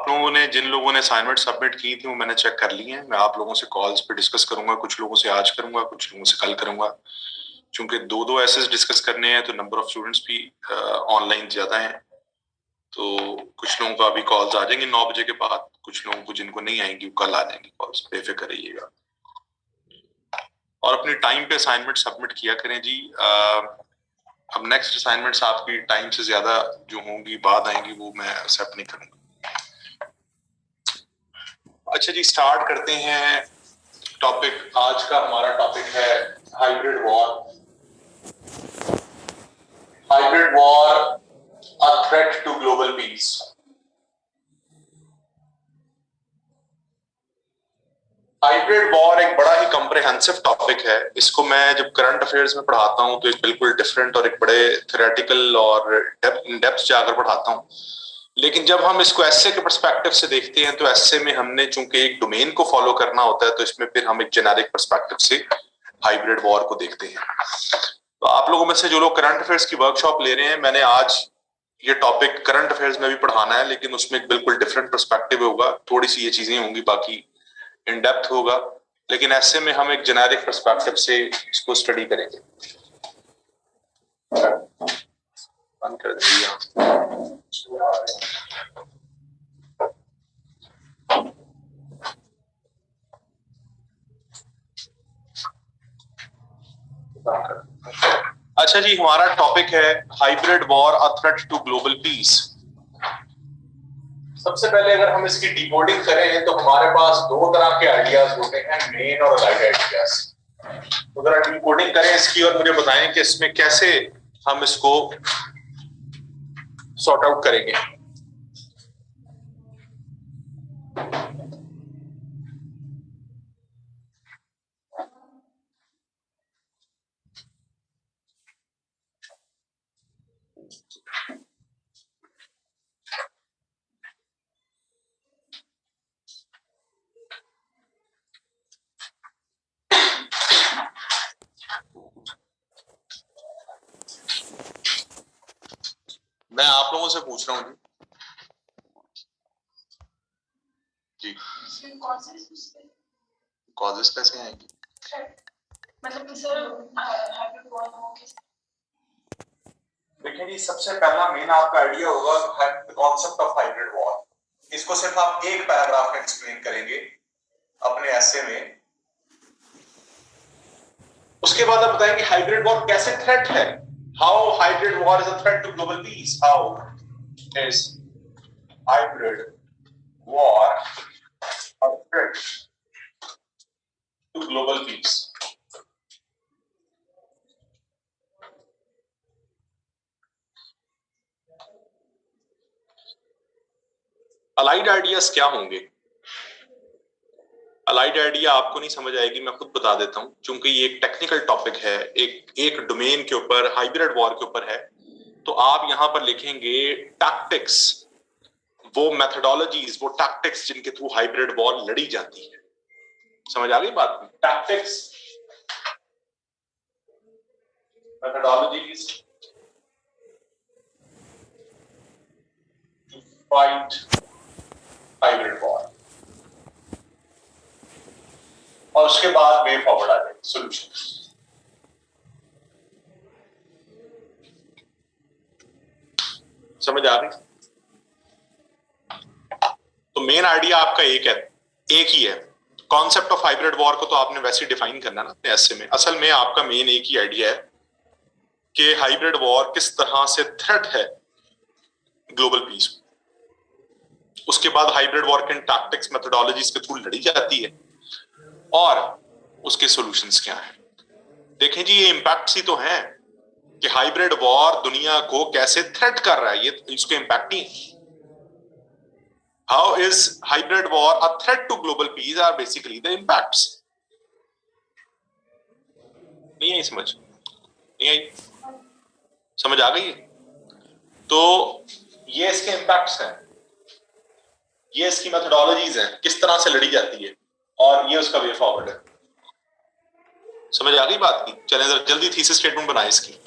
आप लोगों ने जिन लोगों ने असाइनमेंट सबमिट की थी वो मैंने चेक कर ली है। मैं आप लोगों से कॉल्स पे डिस्कस करूंगा, कुछ लोगों से आज करूंगा, कुछ लोगों से कल करूंगा। चूंकि दो दो एसेस डिस्कस करने हैं तो नंबर ऑफ स्टूडेंट्स भी ऑनलाइन ज्यादा हैं, तो कुछ लोगों का अभी कॉल्स आ जाएंगे 9 बजे के बाद, कुछ लोगों को जिनको नहीं आएंगी वो कल आ जाएंगी कॉल्स। बेफिक्र रहिएगा और अपने टाइम पे असाइनमेंट सबमिट किया करें जी। अब नेक्स्ट असाइनमेंट्स आपकी टाइम से ज्यादा जो होंगी बाद आएंगी वो मैं एक्सेप्ट नहीं करूंगा। अच्छा जी, स्टार्ट करते हैं टॉपिक। आज का हमारा टॉपिक है hybrid war. Hybrid war a threat to global peace. Hybrid war एक बड़ा ही कॉम्प्रिहेंसिव टॉपिक है। इसको मैं जब करंट अफेयर्स में पढ़ाता हूं तो एक बिल्कुल डिफरेंट और एक बड़े थ्योरेटिकल और इन डेप्थ जाकर पढ़ाता हूं। लेकिन जब हम इसको एसए के पर्सपेक्टिव से देखते हैं तो एसए में हमने चूंकि एक डोमेन को फॉलो करना होता है, तो इसमें फिर हम एक जेनेरिक पर्सपेक्टिव से हाइब्रिड वॉर को देखते हैं। तो आप लोगों में से जो लोग करंट अफेयर्स की वर्कशॉप ले रहे हैं, मैंने आज ये टॉपिक करंट अफेयर्स में भी पढ़ाना है, लेकिन उसमें एक बिल्कुल डिफरेंट पर्सपेक्टिव होगा। थोड़ी सी ये चीजें होंगी, बाकी इन डेप्थ होगा। लेकिन ऐसे में हम एक जेनेरिक पर्सपेक्टिव से इसको स्टडी करेंगे। बंद कर दीजिए। अच्छा जी, हमारा टॉपिक है hybrid war a threat to global peace. सबसे पहले अगर हम इसकी डिकोडिंग करें तो हमारे पास दो तरह के आइडियाज होते हैं, मेन और अलाइड आइडियाज। तो अगर हम डिकोडिंग करें इसकी और मुझे बताएं कि इसमें कैसे हम इसको सॉर्ट आउट करेंगे। मैं आप लोगों से पूछ रहा हूँ जी, कॉजेस कैसे आएंगी? मतलब कि सर हाइब्रिड वॉर हो कैसे? देखिए जी, सबसे पहला मेन आपका आइडिया होगा कॉन्सेप्ट ऑफ हाइब्रिड वॉर। इसको सिर्फ आप एक पैराग्राफ में एक्सप्लेन करेंगे अपने एसे में। उसके बाद आप बताएंगे हाइब्रिड वॉर कैसे थ्रेट है। How hybrid war is a threat to global peace. How is hybrid war a threat to global peace. Allied ideas क्या होंगे? अलाइड आइडिया आपको नहीं समझ आएगी, मैं खुद बता देता हूं। चूंकि ये एक टेक्निकल टॉपिक है, एक डोमेन के ऊपर, हाइब्रिड वॉर के ऊपर है, तो आप यहां पर लिखेंगे टैक्टिक्स, वो मेथोडोलॉजीज, वो टैक्टिक्स जिनके थ्रू हाइब्रिड वॉर लड़ी जाती है। समझ आ गई बात? Tactics, methodologies to fight hybrid war, और उसके बाद वे फॉरवर्ड आ जाएगी सॉल्यूशन। समझ आ गई? तो मेन आइडिया आपका एक ही है। कॉन्सेप्ट ऑफ हाइब्रिड वॉर को तो आपने वैसे डिफाइन करना ना अपने एसे में। असल में आपका मेन एक ही आइडिया है कि हाइब्रिड वॉर किस तरह से थ्रेट है ग्लोबल पीस। उसके बाद हाइब्रिड वॉर के टैक्टिक्स, मेथोडोलॉजीज के थ्रू लड़ी जाती है, और उसके सॉल्यूशंस क्या हैं। देखें जी, ये इंपैक्ट्स ही तो हैं कि हाइब्रिड वॉर दुनिया को कैसे थ्रेट कर रहा है। ये इसके इंपैक्ट ही है। How is hybrid war a threat to global peace are basically the impacts. नहीं आई समझ? नहीं आई? समझ आ गई? तो ये इसके इंपैक्ट्स हैं, ये इसकी मेथोडोलॉजीज हैं, किस तरह से लड़ी जाती है, और ये उसका वे फॉरवर्ड है। समझ आ गई बात की? चलें जरा जल्दी थीसिस स्टेटमेंट बनाए इसकी।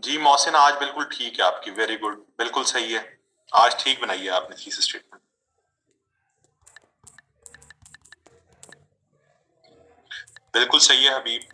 जी मोहसिन, आज बिल्कुल ठीक है आपकी, वेरी गुड, बिल्कुल सही है। आज ठीक बनाई है आपने थीसिस स्टेटमेंट, बिल्कुल सही है हबीब।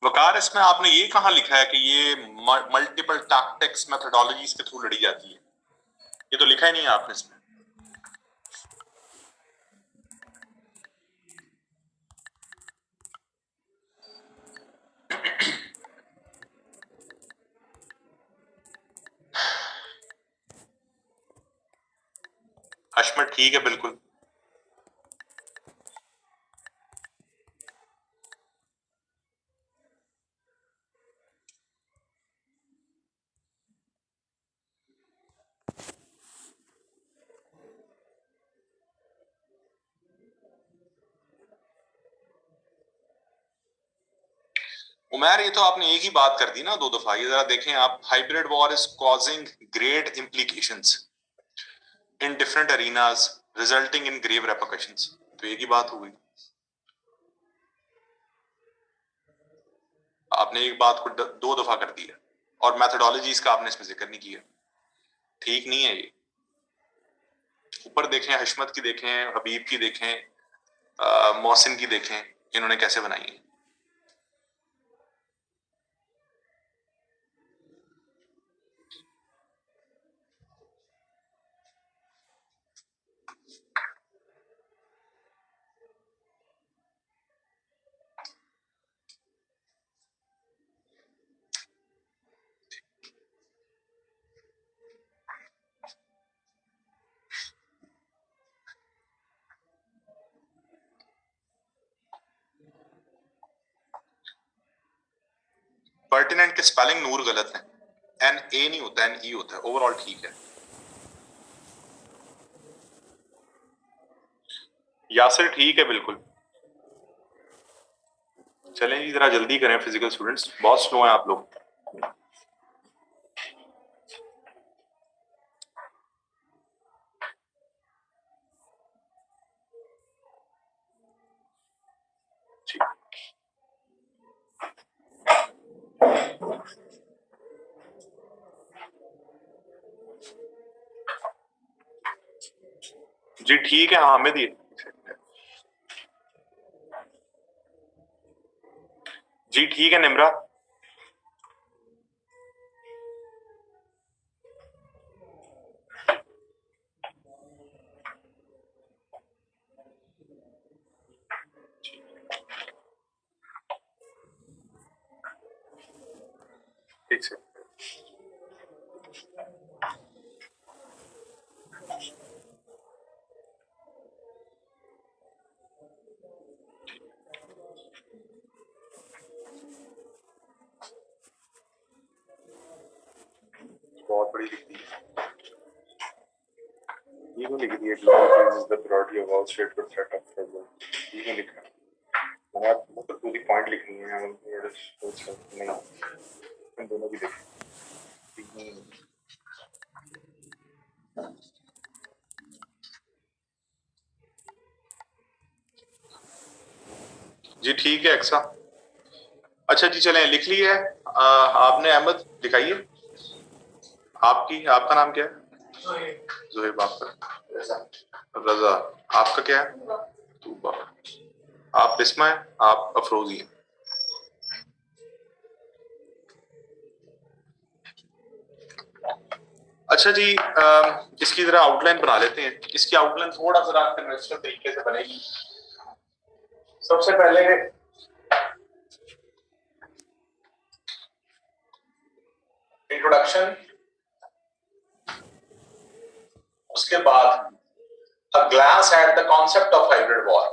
वकार, इसमें आपने ये कहाँ लिखा है कि ये मल्टीपल टैक्टिक्स मेथोडोलॉजीज के थ्रू लड़ी जाती है? ये तो लिखा ही नहीं है आपने इसमें। हशमत ठीक है बिल्कुल। उमर, ये तो आपने एक ही बात कर दी ना दो दफा। ये जरा देखें आप, hybrid war is causing great implications in different arenas resulting in grave repercussions. तो एक ही बात हो गई। आपने एक बात को दो दफा कर दिया और मैथोडोलॉजीज का आपने इसमें जिक्र नहीं किया। ठीक नहीं है ये। ऊपर देखें, हशमत की देखें, हबीब की देखें, मोहसिन की देखें, इन्होंने कैसे बनाई है। पर्टिनेंट के स्पेलिंग नूर गलत है, एन ए नहीं होता, एन ई होता है। ओवरऑल ठीक है। यासिर ठीक है बिल्कुल। चलें जी, जरा जल्दी करें, फिजिकल स्टूडेंट्स बहुत स्लो हैं आप लोग। जी ठीक है हामिद, ये जी ठीक है निमरा। ठीक से बहुत बड़ी लिख दी है। ये को लिख दी है, is the priority of all state for threat of problem. ये को लिखा है। बहुत मतलब पूरी पॉइंट लिखनी है, हम नहीं, इन दोनों की देखें। जी ठीक है एक्सा। अच्छा जी चलें, लिख ली है आपने? अहमद दिखाइए आपकी, आपका नाम क्या है? जुहेब। आपका रजा। आपका क्या है? तूबा। आप बिस्मा है, आप अफरोजी हैं। अच्छा जी, इसकी जरा आउटलाइन बना लेते हैं। इसकी आउटलाइन थोड़ा जरा कन्वेंशनल तरीके से बनेगी। सबसे पहले इंट्रोडक्शन, उसके बाद a glance at the concept of hybrid war.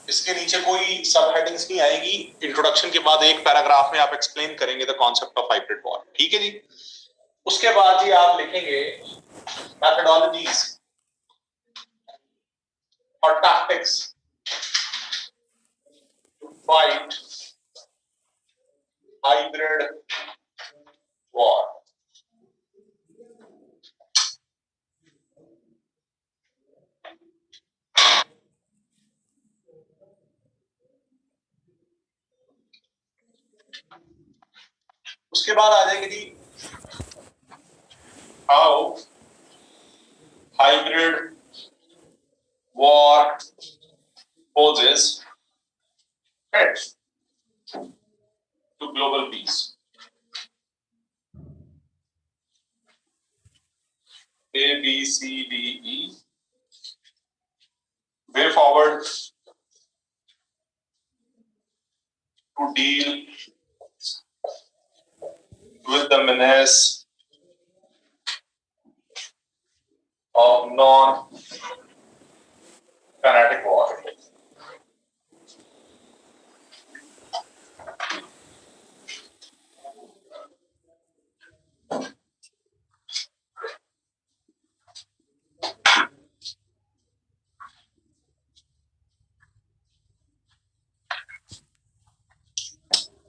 इसके नीचे कोई सब हेडिंग्स नहीं आएगी। इंट्रोडक्शन के बाद एक पैराग्राफ में आप एक्सप्लेन करेंगे the concept of hybrid war, ठीक है जी। उसके बाद जी आप लिखेंगे मैथडोलॉजीज और tactics to fight hybrid war. उसके बाद आ जाएगी G how hybrid war poses threats to global peace. A, B, C, D, E. Way forward to deal with the menace of non-kinetic war.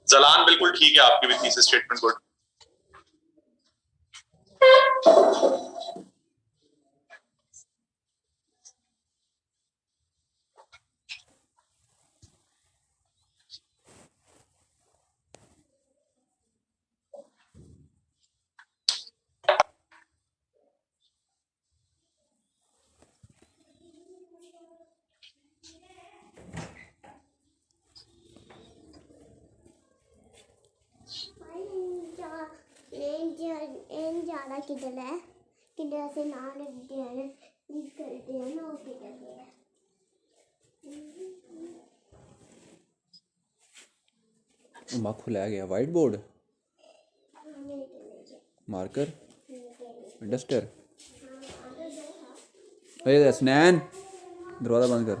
Jalan बिल्कुल ठीक है, आपकी भी थीसिस स्टेटमेंट गुड। ज्यादा किधर है, किधर से ना लगते हैं, करते हैं ना किधर है। मक खुलाया गया वाइट बोर्ड, मार्कर, डस्टर। अरे स्नैन दरवाजा बंद कर।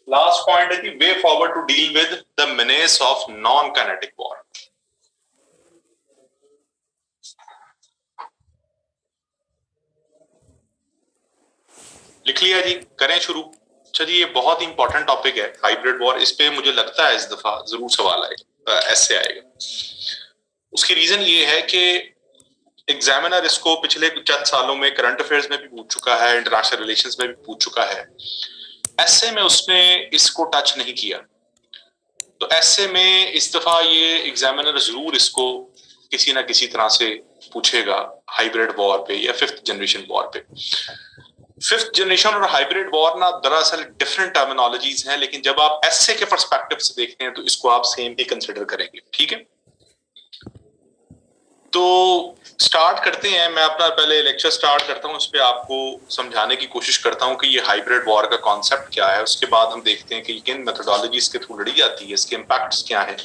लास्ट पॉइंट है कि way forward to deal with the menace of non kinetic war. लिख लिया जी, करें शुरू। अच्छा जी, ये बहुत ही इंपॉर्टेंट टॉपिक है हाइब्रिड वॉर। इस पे मुझे लगता है इस दफा जरूर सवाल आएगा, ऐसे आएगा। उसकी रीजन ये है कि एग्जामिनर इसको पिछले चंद सालों में करंट अफेयर्स में भी पूछ चुका है, इंटरनेशनल रिलेशंस में भी पूछ चुका है। ऐसे में उसने इसको टच नहीं किया, तो ऐसे में इस दफा ये एग्जामिनर जरूर इसको किसी ना किसी तरह से पूछेगा हाइब्रिड वॉर पे या फिफ्थ जनरेशन वॉर पे। फिफ्थ जनरेशन और हाइब्रिड वॉर ना दरअसल डिफरेंट टर्मिनोलॉजीज हैं, लेकिन जब आप एसए के पर्सपेक्टिव से देखते हैं तो इसको आप सेम ही कंसिडर करेंगे, ठीक है। तो स्टार्ट करते हैं। मैं अपना पहले लेक्चर स्टार्ट करता हूं, उस पर आपको समझाने की कोशिश करता हूं कि ये हाइब्रिड वॉर का कॉन्सेप्ट क्या है। उसके बाद हम देखते हैं कि किन मेथोडोलॉजीज के थ्रू लड़ी जाती है, इसके इम्पैक्ट्स क्या हैं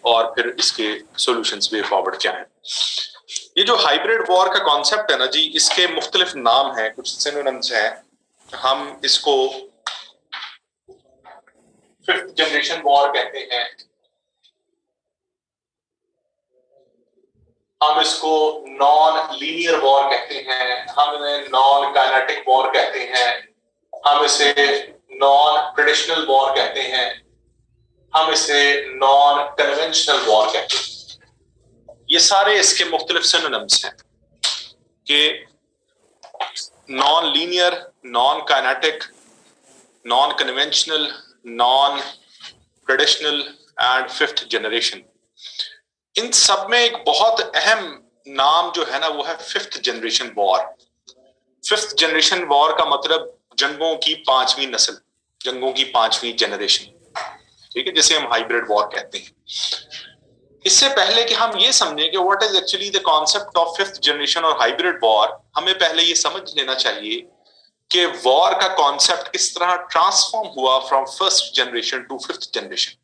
और फिर इसके सॉल्यूशंस वे फॉरवर्ड क्या है। ये जो हाइब्रिड वॉर का कॉन्सेप्ट है ना जी, इसके मुख्तलिफ नाम हैं, कुछ सिनोनिम्स हैं। हम इसको फिफ्थ जनरेशन वॉर कहते हैं, हम इसको नॉन लीनियर वॉर कहते हैं, हम इन्हें नॉन काइनेटिक वॉर कहते हैं, हम इसे नॉन ट्रेडिशनल वॉर कहते हैं, हम इसे नॉन कन्वेंशनल वॉर कहते हैं। ये सारे इसके मुख्तलिफ सिनोनिम्स हैं कि non linear, non kinetic, non conventional, non traditional and fifth generation. इन सब में एक बहुत अहम नाम जो है ना वो है fifth generation war. Fifth generation war का मतलब जंगों की पांचवी नस्ल, जंगों की पांचवी जनरेशन। ठीक है, जिसे हम हाइब्रिड वॉर कहते हैं। इससे पहले कि हम ये समझें कि what is actually the concept of fifth generation और हाइब्रिड वॉर, हमें पहले ये समझ लेना चाहिए कि वॉर का कॉन्सेप्ट किस तरह ट्रांसफॉर्म हुआ from first generation to fifth generation.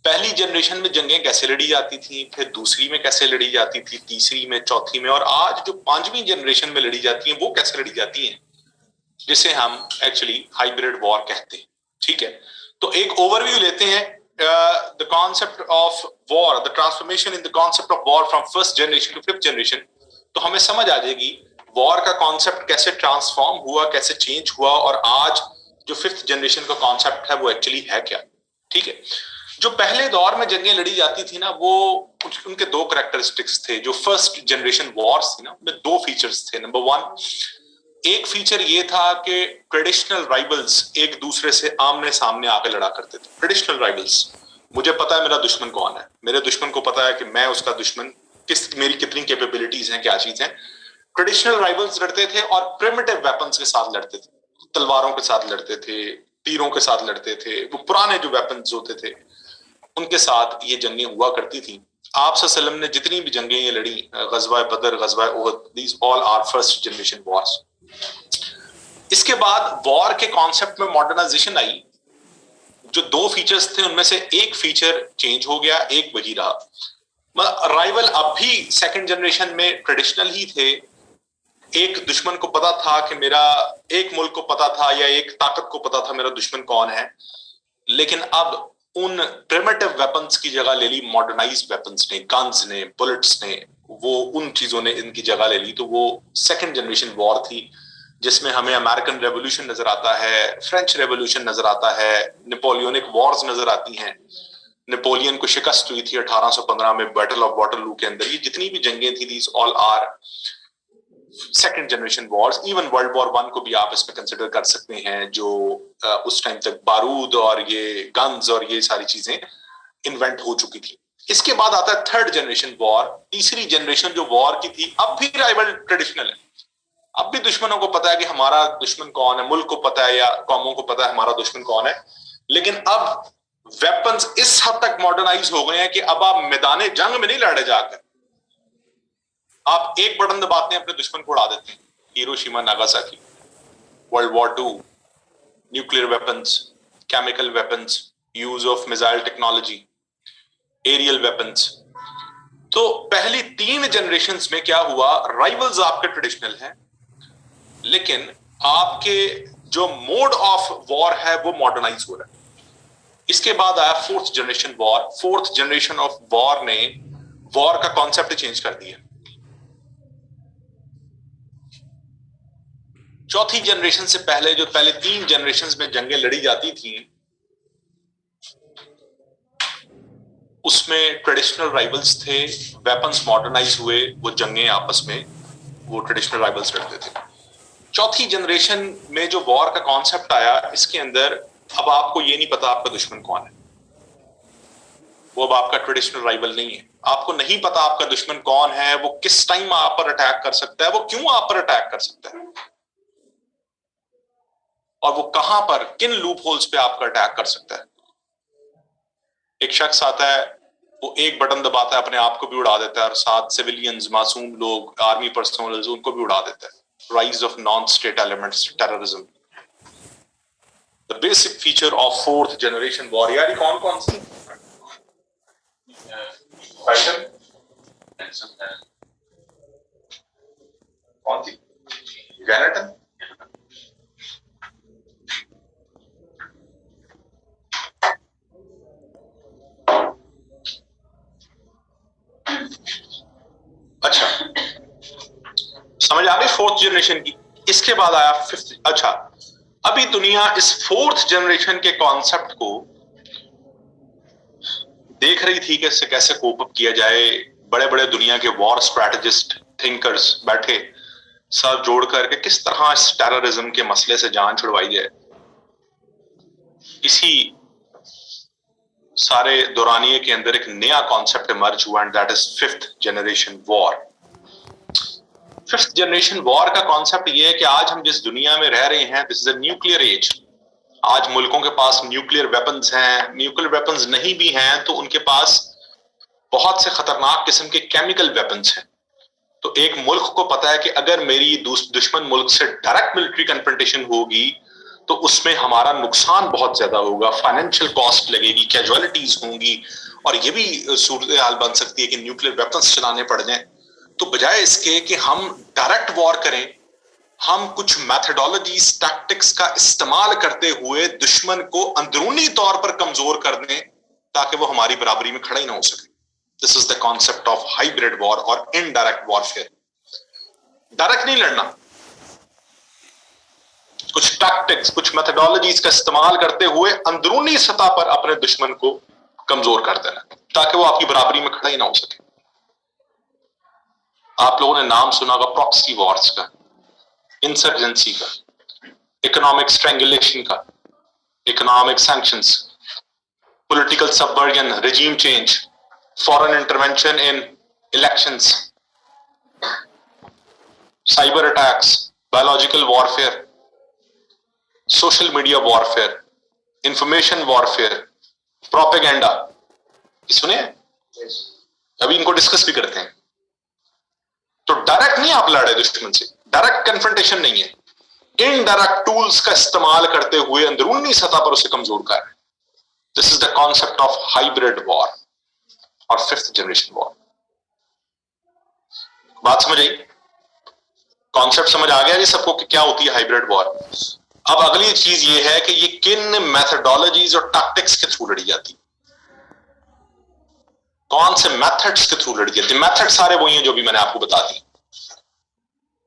पहली जनरेशन में जंगें कैसे लड़ी जाती थी, फिर दूसरी में कैसे लड़ी जाती थी, तीसरी में, चौथी में, और आज जो पांचवी जनरेशन में लड़ी जाती हैं वो कैसे लड़ी जाती हैं, जिसे हम एक्चुअली हाइब्रिड वॉर कहते हैं। ठीक है, तो एक ओवरव्यू लेते हैं the concept of war, the transformation in the concept of war from first generation to fifth generation. तो हमें समझ आ जाएगी वॉर का कॉन्सेप्ट कैसे ट्रांसफॉर्म हुआ, कैसे चेंज हुआ, और आज जो फिफ्थ जनरेशन का कॉन्सेप्ट है वो एक्चुअली है क्या। ठीक है, जो पहले दौर में जंगें लड़ी जाती थी ना, वो उनके दो कैरेक्टरिस्टिक्स थे। जो फर्स्ट जनरेशन वॉर्स थी ना, उनमें दो फीचर्स थे। नंबर वन, एक फीचर ये था कि ट्रेडिशनल राइवल्स एक दूसरे से आमने सामने आकर लड़ा करते थे। ट्रेडिशनल राइवल्स, मुझे पता है मेरा दुश्मन कौन है, मेरे दुश्मन को पता है कि मैं उसका दुश्मन, मेरी कितनी कैपेबिलिटीज हैं, क्या चीज है। ट्रेडिशनल राइवल्स लड़ते थे और प्रिमिटिव वेपन्स के साथ लड़ते थे, तलवारों के साथ लड़ते थे, तीरों के साथ लड़ते थे, वो पुराने जो वेपन्स होते थे उनके साथ ये जंगें हुआ करती थी। आप सल्लल्लाहु अलैहि वसल्लम ने जितनी भी जंगें ये लड़ी, गज़वा बदर, गज़वा उहद, these all are first generation wars. इसके बाद वॉर के कॉन्सेप्ट में मॉडर्नाइजेशन आई। जो दो फीचर्स थे उनमें से एक फीचर चेंज हो गया, एक वही रहा। राइवल अब भी सेकंड जनरेशन में ट्रेडिशनल ही थे। एक दुश्मन को पता था कि मेरा, एक मुल्क को पता था या एक ताकत को पता था मेरा दुश्मन कौन है, लेकिन अब उन प्रिमिटिव वेपन्स की जगह ले ली मॉडर्नाइज्ड वेपन्स ने, गन्स ने, बुलेट्स ने, वो उन चीजों ने इनकी जगह ले ली। तो वो सेकंड जनरेशन वॉर थी, जिसमें हमें अमेरिकन रेवोल्यूशन नजर आता है, फ्रेंच रेवोल्यूशन नजर आता है, नेपोलियनिक वॉर्स नजर आती हैं। नेपोलियन को शिकस्त हुई थी 1815 में बैटल ऑफ वाटरलू के अंदर। ये जितनी भी जंगें थी, these all are second generation wars. Even world war one को भी आप इसमें कंसिडर कर सकते हैं, जो उस टाइम तक बारूद और ये गन्स और ये सारी चीजें इन्वेंट हो चुकी थी। इसके बाद आता है थर्ड जनरेशन वॉर। तीसरी जनरेशन जो वॉर की थी, अब भी राइवल ट्रेडिशनल है, अब भी दुश्मनों को पता है कि हमारा दुश्मन कौन है, मुल्क को पता है या कौमों को पता है हमारा दुश्मन कौन है। लेकिन अब वेपन्स इस हद तक मॉडर्नाइज हो गए हैं कि अब आप मैदान जंग में नहीं लड़े जाकर, आप एक बटन दबाते हैं अपने दुश्मन को उड़ा देते हैं। Hiroshima, Nagasaki, world war two, nuclear weapons, chemical weapons, use of missile technology, aerial weapons. तो पहली 3 जनरेशन्स में क्या हुआ, राइवल्स आपके ट्रेडिशनल हैं, लेकिन आपके जो मोड ऑफ वॉर है वो मॉडर्नाइज हो रहा है। इसके बाद आया fourth generation war. Fourth generation of war ने वॉर का कॉन्सेप्ट चेंज कर दिया। चौथी जनरेशन से पहले जो पहले 3 जनरेशन्स में जंगें लड़ी जाती थी, उसमें ट्रेडिशनल राइवल्स थे, वेपन्स मॉडर्नाइज हुए, वो जंगें आपस में वो ट्रेडिशनल राइवल्स लड़ते थे। चौथी जनरेशन में जो वॉर का कॉन्सेप्ट आया, इसके अंदर अब आपको ये नहीं पता आपका दुश्मन कौन है, वो अब आपका ट्रेडिशनल राइवल नहीं है। आपको नहीं पता आपका दुश्मन कौन है, वो किस टाइम आप पर अटैक कर सकता है, वो क्यों आप पर अटैक कर सकता है, और वो कहां पर, किन लूप होल्स पे आपका अटैक कर सकता है। एक शख्स आता है, वो एक बटन दबाता है, अपने आप को भी उड़ा देता है, और साथ सिविलियंस, मासूम लोग, आर्मी पर्सनल्स, उनको भी उड़ा देता है। Rise of non state elements, terrorism, the basic feature of fourth generation war. यार ये कौन कौन सी पैटर्न, कौन सी गैरेटन, अच्छा समझ आ गई फोर्थ जनरेशन की। इसके बाद आया फिफ्थ। अच्छा, अभी दुनिया इस फोर्थ जनरेशन के कॉन्सेप्ट को देख रही थी कि इससे कैसे कोप अप किया जाए। बड़े बड़े दुनिया के वॉर स्ट्रैटेजिस्ट, थिंकर्स बैठे सर जोड़ करके किस तरह इस टेररिज्म के मसले से जान छुड़वाई जाए। इसी सारे दौरानिये के अंदर एक नया कॉन्सेप्ट इमर्ज हुआ, and that is fifth generation war. Fifth generation war का कॉन्सेप्ट ये है कि आज हम जिस दुनिया में रह रहे हैं, this is a nuclear age. आज मुल्कों के पास न्यूक्लियर वेपन्स हैं, न्यूक्लियर वेपन्स नहीं भी हैं तो उनके पास बहुत से खतरनाक किस्म के केमिकल वेपन्स हैं। तो एक मुल्क को पता है कि अगर मेरी दुश्मन मुल्क से डायरेक्ट मिलिट्री कन्फ्रंटेशन होगी तो उसमें हमारा नुकसान बहुत ज्यादा होगा, फाइनेंशियल कॉस्ट लगेगी, कैजुअलिटीज होंगी, और ये भी सूरत हाल बन सकती है कि न्यूक्लियर वेपन्स चलाने पड़ जाएं। तो बजाय इसके कि हम डायरेक्ट वॉर करें, हम कुछ मैथडोलॉजीज, टैक्टिक्स का इस्तेमाल करते हुए दुश्मन को अंदरूनी तौर पर कमजोर कर दें ताकि वो हमारी बराबरी में खड़ा ही ना हो सके। This is the concept of hybrid war और इनडायरेक्ट वॉरफेयर। डायरेक्ट नहीं लड़ना, कुछ टैक्टिक्स, कुछ मैथडोलॉजीज का इस्तेमाल करते हुए अंदरूनी सतह पर अपने दुश्मन को कमजोर कर देना ताकि वो आपकी बराबरी में खड़ा ही ना हो सके। आप लोगों ने नाम सुना होगा प्रॉक्सी वॉर्स का, इंसर्जेंसी का, इकोनॉमिक स्ट्रैंगुलेशन का, economic sanctions, political subversion, regime change, foreign intervention in elections, cyber attacks, biological warfare, social media warfare, information warfare, propaganda। सुने अभी इनको डिस्कस भी करते हैं। तो डायरेक्ट नहीं आप लड़े दुश्मन से, डायरेक्ट कन्फ्रंटेशन नहीं है, इनडायरेक्ट टूल्स का इस्तेमाल करते हुए अंदरूनी सतह पर उसे कमजोर कर रहे हैं। This is the concept of hybrid war और फिफ्थ जनरेशन वॉर। बात समझ आई? कॉन्सेप्ट समझ आ गया जी सबको कि क्या होती है हाइब्रिड वॉर? अब अगली चीज ये है कि ये किन मैथडोलॉजीज और टैक्टिक्स के थ्रू लड़ी जाती, कौन से मेथड्स के थ्रू लड़ी जाती। मेथड सारे वही हैं जो भी मैंने आपको बता दी।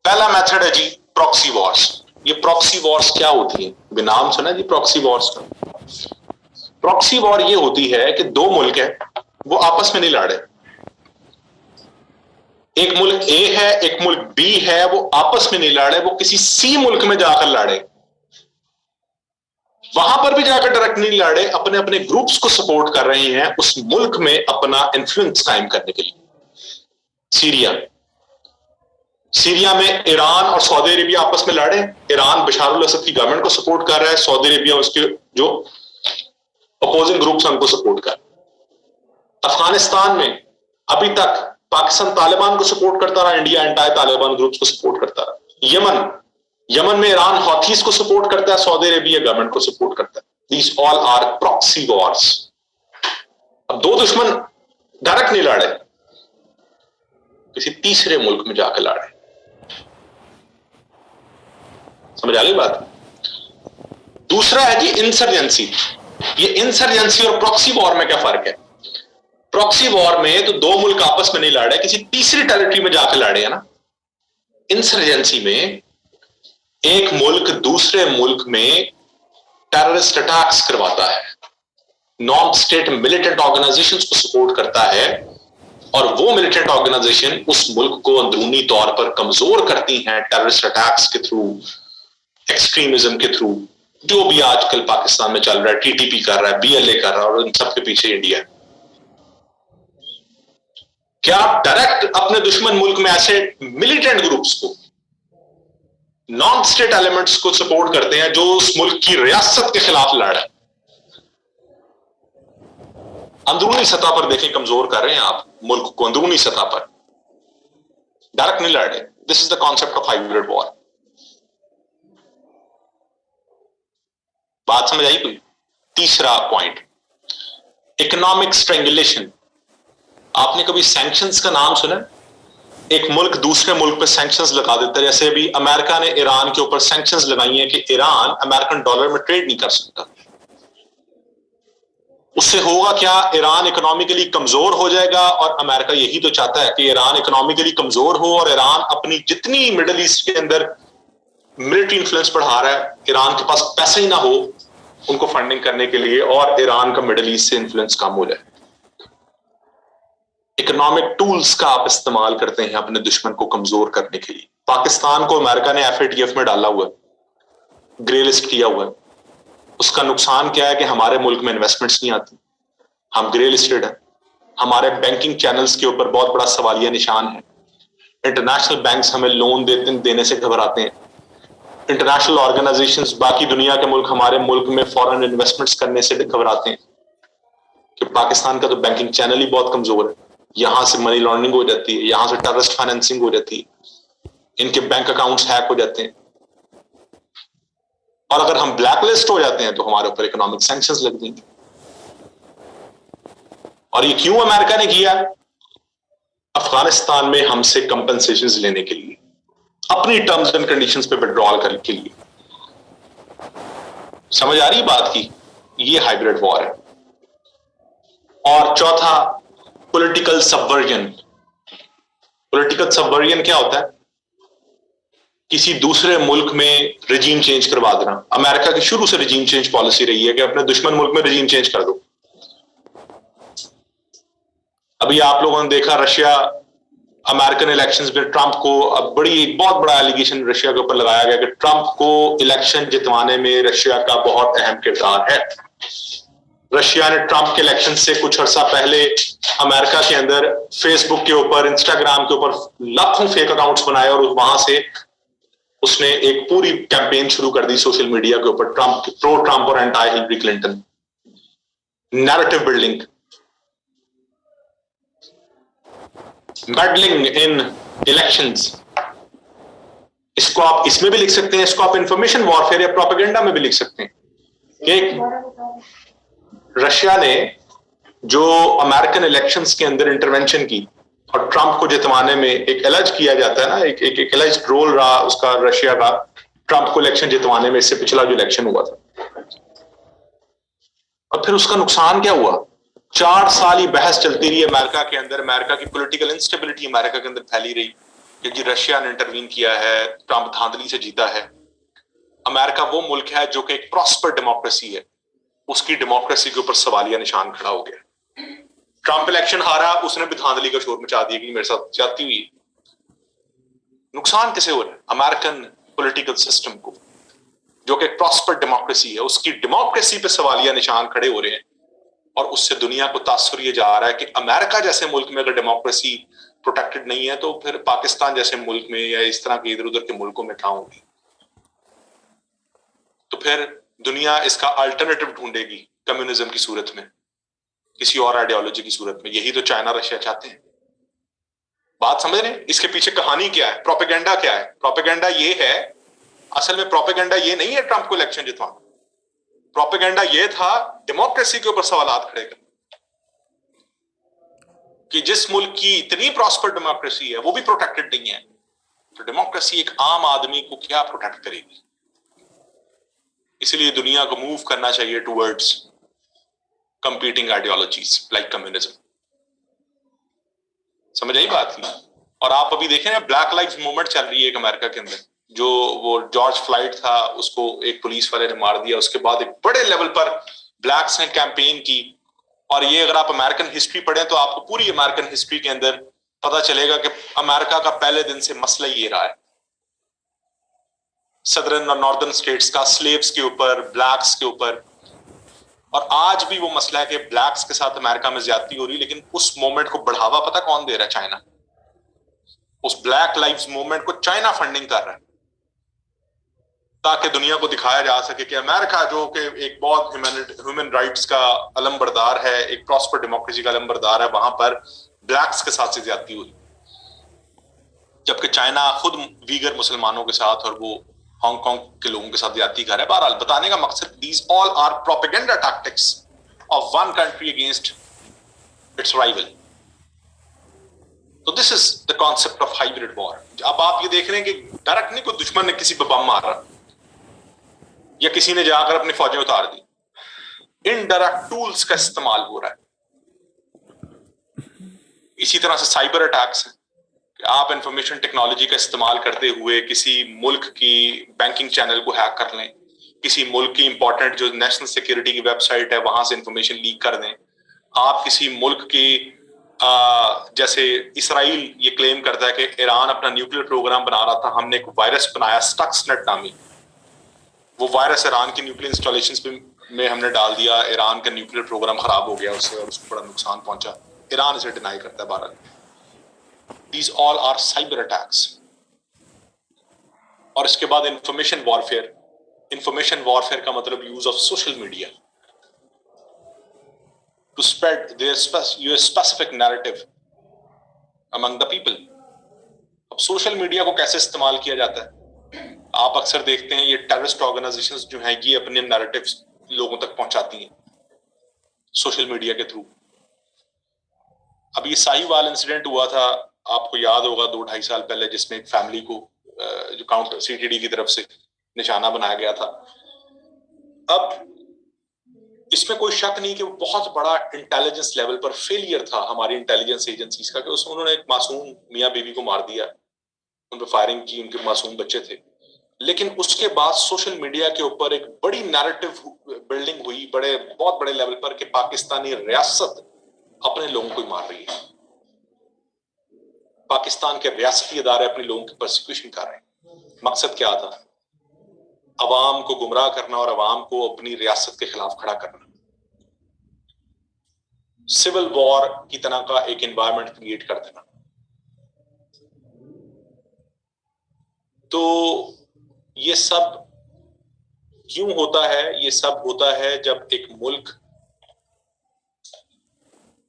पहला मेथड है जी प्रॉक्सी वॉर्स। ये प्रॉक्सी वॉर्स क्या होती है? अभी नाम सुना जी प्रॉक्सी वॉर्स का। प्रॉक्सी वॉर ये होती है कि दो मुल्क है, वो आपस में नहीं लड़ रहे। एक मुल्क ए है, एक मुल्क बी है, वो आपस में नहीं लड़ रहे, वो किसी सी मुल्क में जाकर लड़े। वहां पर भी जाकर डायरेक्ट नहीं लड़ रहे, अपने अपने ग्रुप्स को सपोर्ट कर रहे हैं उस मुल्क में अपना इन्फ्लुएंस कायम करने के लिए। सीरिया में ईरान और सऊदी अरेबिया आपस में लड़े। ईरान बशार अल असद की गवर्नमेंट को सपोर्ट कर रहा है, सऊदी अरेबिया उसके जो अपोजिंग ग्रुप्स हैं उनको सपोर्ट कर। अफगानिस्तान में अभी तक पाकिस्तान तालिबान को सपोर्ट करता रहा, इंडिया एंटायर तालिबान ग्रुप्स को सपोर्ट करता रहा। यमन में ईरान हौथीज को सपोर्ट करता है, सऊदी अरेबिया गवर्नमेंट को सपोर्ट करता है। These all are proxy wars. अब दो दुश्मन डायरेक्ट नहीं लड़े, किसी तीसरे मुल्क में जाकर लड़े। समझ आ गई बात? दूसरा है जी इंसर्जेंसी। ये इंसर्जेंसी और प्रॉक्सी वॉर में क्या फर्क है? प्रॉक्सी वॉर में तो दो मुल्क आपस में नहीं लड़े, किसी तीसरी टेरिटरी में जाकर लड़े है ना। इंसर्जेंसी में एक मुल्क दूसरे मुल्क में टेररिस्ट अटैक्स करवाता है, नॉन स्टेट मिलिटेंट ऑर्गेनाइजेशंस को सपोर्ट करता है, और वो मिलिटेंट ऑर्गेनाइजेशन उस मुल्क को अंदरूनी तौर पर कमजोर करती हैं टेररिस्ट अटैक्स के थ्रू, एक्सट्रीमिज्म के थ्रू, जो भी आजकल पाकिस्तान में चल रहा है। टीटीपी कर रहा है, बीएलए कर रहा है, और इन सबके पीछे इंडिया है। क्या आप डायरेक्ट अपने दुश्मन मुल्क में ऐसे मिलिटेंट ग्रुप्स को, नॉन स्टेट एलिमेंट्स को सपोर्ट करते हैं जो उस मुल्क की रियासत के खिलाफ लड़ रहे हैं? अंदरूनी सतह पर देखें कमजोर कर रहे हैं आप मुल्क को, अंदरूनी सतह पर, डायरेक्ट नहीं लड़ रहे। This is the concept of hybrid war. बात समझ आई कोई? तीसरा पॉइंट, इकोनॉमिक स्ट्रेंगुलेशन। आपने कभी सैंक्शंस का नाम सुना? एक मुल्क दूसरे मुल्क पे सैंक्शंस लगा देता है। जैसे अभी अमेरिका ने ईरान के ऊपर सैंक्शंस लगाई हैं कि ईरान अमेरिकन डॉलर में ट्रेड नहीं कर सकता। उससे होगा क्या? ईरान इकोनॉमिकली कमजोर हो जाएगा, और अमेरिका यही तो चाहता है कि ईरान इकोनॉमिकली कमजोर हो, और ईरान अपनी जितनी मिडिल ईस्ट के अंदर मिलिट्री इन्फ्लुएंस बढ़ा रहा है, ईरान के पास पैसे ही ना हो उनको फंडिंग करने के लिए, और ईरान का मिडिल ईस्ट से इन्फ्लुएंस कम हो जाए। इकोनॉमिक टूल्स का आप इस्तेमाल करते हैं अपने दुश्मन को कमजोर करने के लिए। पाकिस्तान को अमेरिका ने एफएटीएफ में डाला हुआ है, ग्रे लिस्ट किया हुआ है। उसका नुकसान क्या है कि हमारे मुल्क में इन्वेस्टमेंट्स नहीं आती, हम ग्रे लिस्टेड हैं। हमारे बैंकिंग चैनल्स के ऊपर बहुत बड़ा सवालिया निशान है। इंटरनेशनल बैंक्स हमें लोन देने से घबराते हैं। इंटरनेशनल ऑर्गेनाइजेशंस, बाकी दुनिया के मुल्क हमारे मुल्क में फॉरेन इन्वेस्टमेंट्स करने से घबराते हैं कि पाकिस्तान का तो बैंकिंग चैनल ही बहुत कमजोर है, यहां से मनी लॉन्ड्रिंग हो जाती है, यहां से टेररिस्ट फाइनेंसिंग हो जाती है, इनके बैंक अकाउंट्स हैक हो जाते हैं, और अगर हम ब्लैकलिस्ट हो जाते हैं तो हमारे ऊपर इकोनॉमिक सैंक्शंस लग देंगे। और ये क्यों अमेरिका ने किया? अफगानिस्तान में हमसे कंपनसेशंस लेने के लिए, अपनी टर्म्स एंड कंडीशंस पे विड्रॉल करने के लिए। समझ आ रही बात की? ये हाइब्रिड वॉर है। और चौथा, पॉलिटिकल सबवर्जन। पॉलिटिकल सबवर्जन क्या होता है? किसी दूसरे मुल्क में रिजीम चेंज करवा देना। अमेरिका की शुरू से रिजीम चेंज पॉलिसी रही है कि अपने दुश्मन मुल्क में रिजीम चेंज कर दो। अभी आप लोगों ने देखा रशिया अमेरिकन इलेक्शंस में ट्रंप को, अब बहुत बड़ा एलिगेशन रशिया के ऊपर लगाया गया कि ट्रंप को इलेक्शन जितवाने में रशिया का बहुत अहम किरदार है। रशिया ने ट्रंप के इलेक्शन से कुछ अर्सा पहले अमेरिका के अंदर फेसबुक के ऊपर, इंस्टाग्राम के ऊपर लाखों फेक अकाउंट्स बनाए और वहां से उसने एक पूरी कैंपेन शुरू कर दी सोशल मीडिया के ऊपर, ट्रंप, प्रो ट्रंप और anti Hillary Clinton, narrative building, meddling इन इलेक्शंस। इसको आप इसमें भी लिख सकते हैं, इसको आप इंफॉर्मेशन वॉरफेयर या प्रोपेगेंडा में भी लिख सकते हैं। एक रशिया ने जो अमेरिकन इलेक्शंस के अंदर इंटरवेंशन की और ट्रंप को जितवाने में एक एलर्ज किया जाता है ना, एक एलर्ज रोल रहा उसका रशिया का ट्रंप को इलेक्शन जितवाने में, इससे पिछला जो इलेक्शन हुआ था। और फिर उसका नुकसान क्या हुआ? 4 साल ही बहस चलती रही अमेरिका के अंदर, अमेरिका की पॉलिटिकल इंस्टेबिलिटी अमेरिका के अंदर फैली रही कि जी रशिया ने इंटरवीन किया है, ट्रंप धांधली से जीता है। अमेरिका वो मुल्क है जो कि एक प्रॉस्पर डेमोक्रेसी है, उसकी डेमोक्रेसी के ऊपर सवालिया निशान खड़ा हो गया। ट्रंप इलेक्शन हारा, उसने भी धांधली का शोर मचा दिया कि मेरे साथ जाती हुई। नुकसान किसे हो रहा है? अमेरिकन पॉलिटिकल सिस्टम को, जो कि एक प्रॉस्पर डेमोक्रेसी है, उसकी डेमोक्रेसी पे सवालिया निशान खड़े हो रहे हैं। और उससे दुनिया को तासुर ये जा रहा है कि अमेरिका जैसे मुल्क में अगर डेमोक्रेसी प्रोटेक्टेड नहीं है तो फिर पाकिस्तान जैसे मुल्क में या इस तरह के इधर उधर के मुल्कों में क्या होगी? तो फिर दुनिया इसका अल्टरनेटिव ढूंढेगी कम्युनिज्म की सूरत में, किसी और आइडियोलॉजी की सूरत में। यही तो चाइना रशिया चाहते हैं। बात समझ रहे हैं? इसके पीछे कहानी क्या है, प्रोपेगेंडा क्या है? प्रोपेगेंडा ये है, असल में प्रोपेगेंडा ये नहीं है ट्रंप को इलेक्शन जितवाना। प्रोपेगेंडा ये था डेमोक्रेसी के ऊपर सवालात खड़े करना कि जिस मुल्क की इतनी प्रॉस्पर डेमोक्रेसी है वो भी प्रोटेक्टेड नहीं है, तो डेमोक्रेसी एक आम आदमी को क्या प्रोटेक्ट करेगी? इसलिए दुनिया को मूव करना चाहिए towards competing ideologies like communism. समझ आई बात की? और आप अभी देखें ना, ब्लैक लाइव्स मूवमेंट चल रही है एक अमेरिका के अंदर। जो वो जॉर्ज फ्लाइड था, उसको एक पुलिस वाले ने मार दिया, उसके बाद एक बड़े लेवल पर ब्लैक्स ने कैंपेन की। और ये अगर आप अमेरिकन हिस्ट्री पढ़ें तो आपको पूरी अमेरिकन हिस्ट्री के अंदर पता चलेगा कि अमेरिका का पहले दिन से मसला ये रहा है, सदर्न और नॉर्दर्न स्टेट्स का, स्लेव्स के ऊपर, ब्लैक्स के ऊपर। और आज भी वो मसला है कि ब्लैक्स के साथ अमेरिका में ज्यादती हो रही है, लेकिन उस मोमेंट को बढ़ावा पता कौन दे रहा है? चाइना। उस ब्लैक लाइव्स मूवमेंट को चाइना फंडिंग कर रहा है ताकि दुनिया को दिखाया जा सके कि अमेरिका जो कि एक बहुत ह्यूमन राइट्स का अलमबरदार है, एक प्रॉस्पर डेमोक्रेसी का अलमबरदार है, वहां पर ब्लैक्स के साथ से ज्यादती हुई। जबकि चाइना खुद वीगर मुसलमानों के साथ और वो हांगकांग के लोगों के साथ ज्यादती कर रहा है। बहरहाल बताने का मकसद, these all are propaganda tactics of one country against its rival. तो this is the concept of hybrid war. अब आप ये देख रहे हैं कि डायरेक्ट नहीं कोई दुश्मन ने किसी पर बम मारा या किसी ने जाकर अपनी फौजें उतार दी, इनडायरेक्ट टूल्स का इस्तेमाल हो रहा है। इसी तरह से साइबर अटैक्स हैं कि आप इंफॉर्मेशन टेक्नोलॉजी का इस्तेमाल करते हुए किसी मुल्क की बैंकिंग चैनल को हैक कर लें, किसी मुल्क की इंपॉर्टेंट जो नेशनल सिक्योरिटी की वेबसाइट है वहां से इंफॉर्मेशन लीक कर दें। आप किसी मुल्क की जैसे इसराइल ये क्लेम करता है कि ईरान अपना न्यूक्लियर प्रोग्राम बना रहा था, हमने एक वायरस बनाया स्टक्सनेट नामी, वो वायरस ईरान की न्यूक्लियर इंस्टॉलेशंस में हमने डाल दिया, ईरान का न्यूक्लियर प्रोग्राम खराब हो गया उससे और उसको बड़ा नुकसान पहुंचा। ईरान इसे डिनाई करता है Bharat. These all are cyber attacks. और इसके बाद इंफॉर्मेशन वॉरफेयर। इंफॉर्मेशन वॉरफेयर का मतलब use of social media to spread their specific narrative among the people. अब सोशल मीडिया को कैसे इस्तेमाल किया जाता है? आप अक्सर देखते हैं ये टेररिस्ट ऑर्गेनाइजेशंस जो हैं ये अपने नैरेटिव्स लोगों तक पहुंचाती हैं सोशल मीडिया के थ्रू। अभी साहिवाल इंसिडेंट हुआ था, आपको याद होगा 2-2.5 साल पहले, जिसमें एक फैमिली को जो काउंटर सीटीडी की तरफ से निशाना बनाया गया था। अब इसमें कोई शक नहीं कि वो बहुत बड़ा इंटेलिजेंस लेवल पर फेलियर था हमारी इंटेलिजेंस एजेंसीज का, कि उन्होंने एक मासूम मियाँ बीवी को मार दिया, उन पर फायरिंग की, उनके मासूम बच्चे थे। लेकिन उसके बाद सोशल मीडिया के ऊपर एक बड़ी नैरेटिव बिल्डिंग हुई बहुत बड़े लेवल पर, कि पाकिस्तानी रियासत अपने लोगों को मार रही है, पाकिस्तान के रियासती इदारे अपने लोगों की परसिक्यूशन कर रहे हैं। मकसद क्या था? अवाम को गुमराह करना और अवाम को अपनी रियासत के खिलाफ खड़ा करना। सिविल वॉर की तरह का एक एनवायरनमेंट क्रिएट कर देना। तो ये सब क्यों होता है? ये सब होता है जब एक मुल्क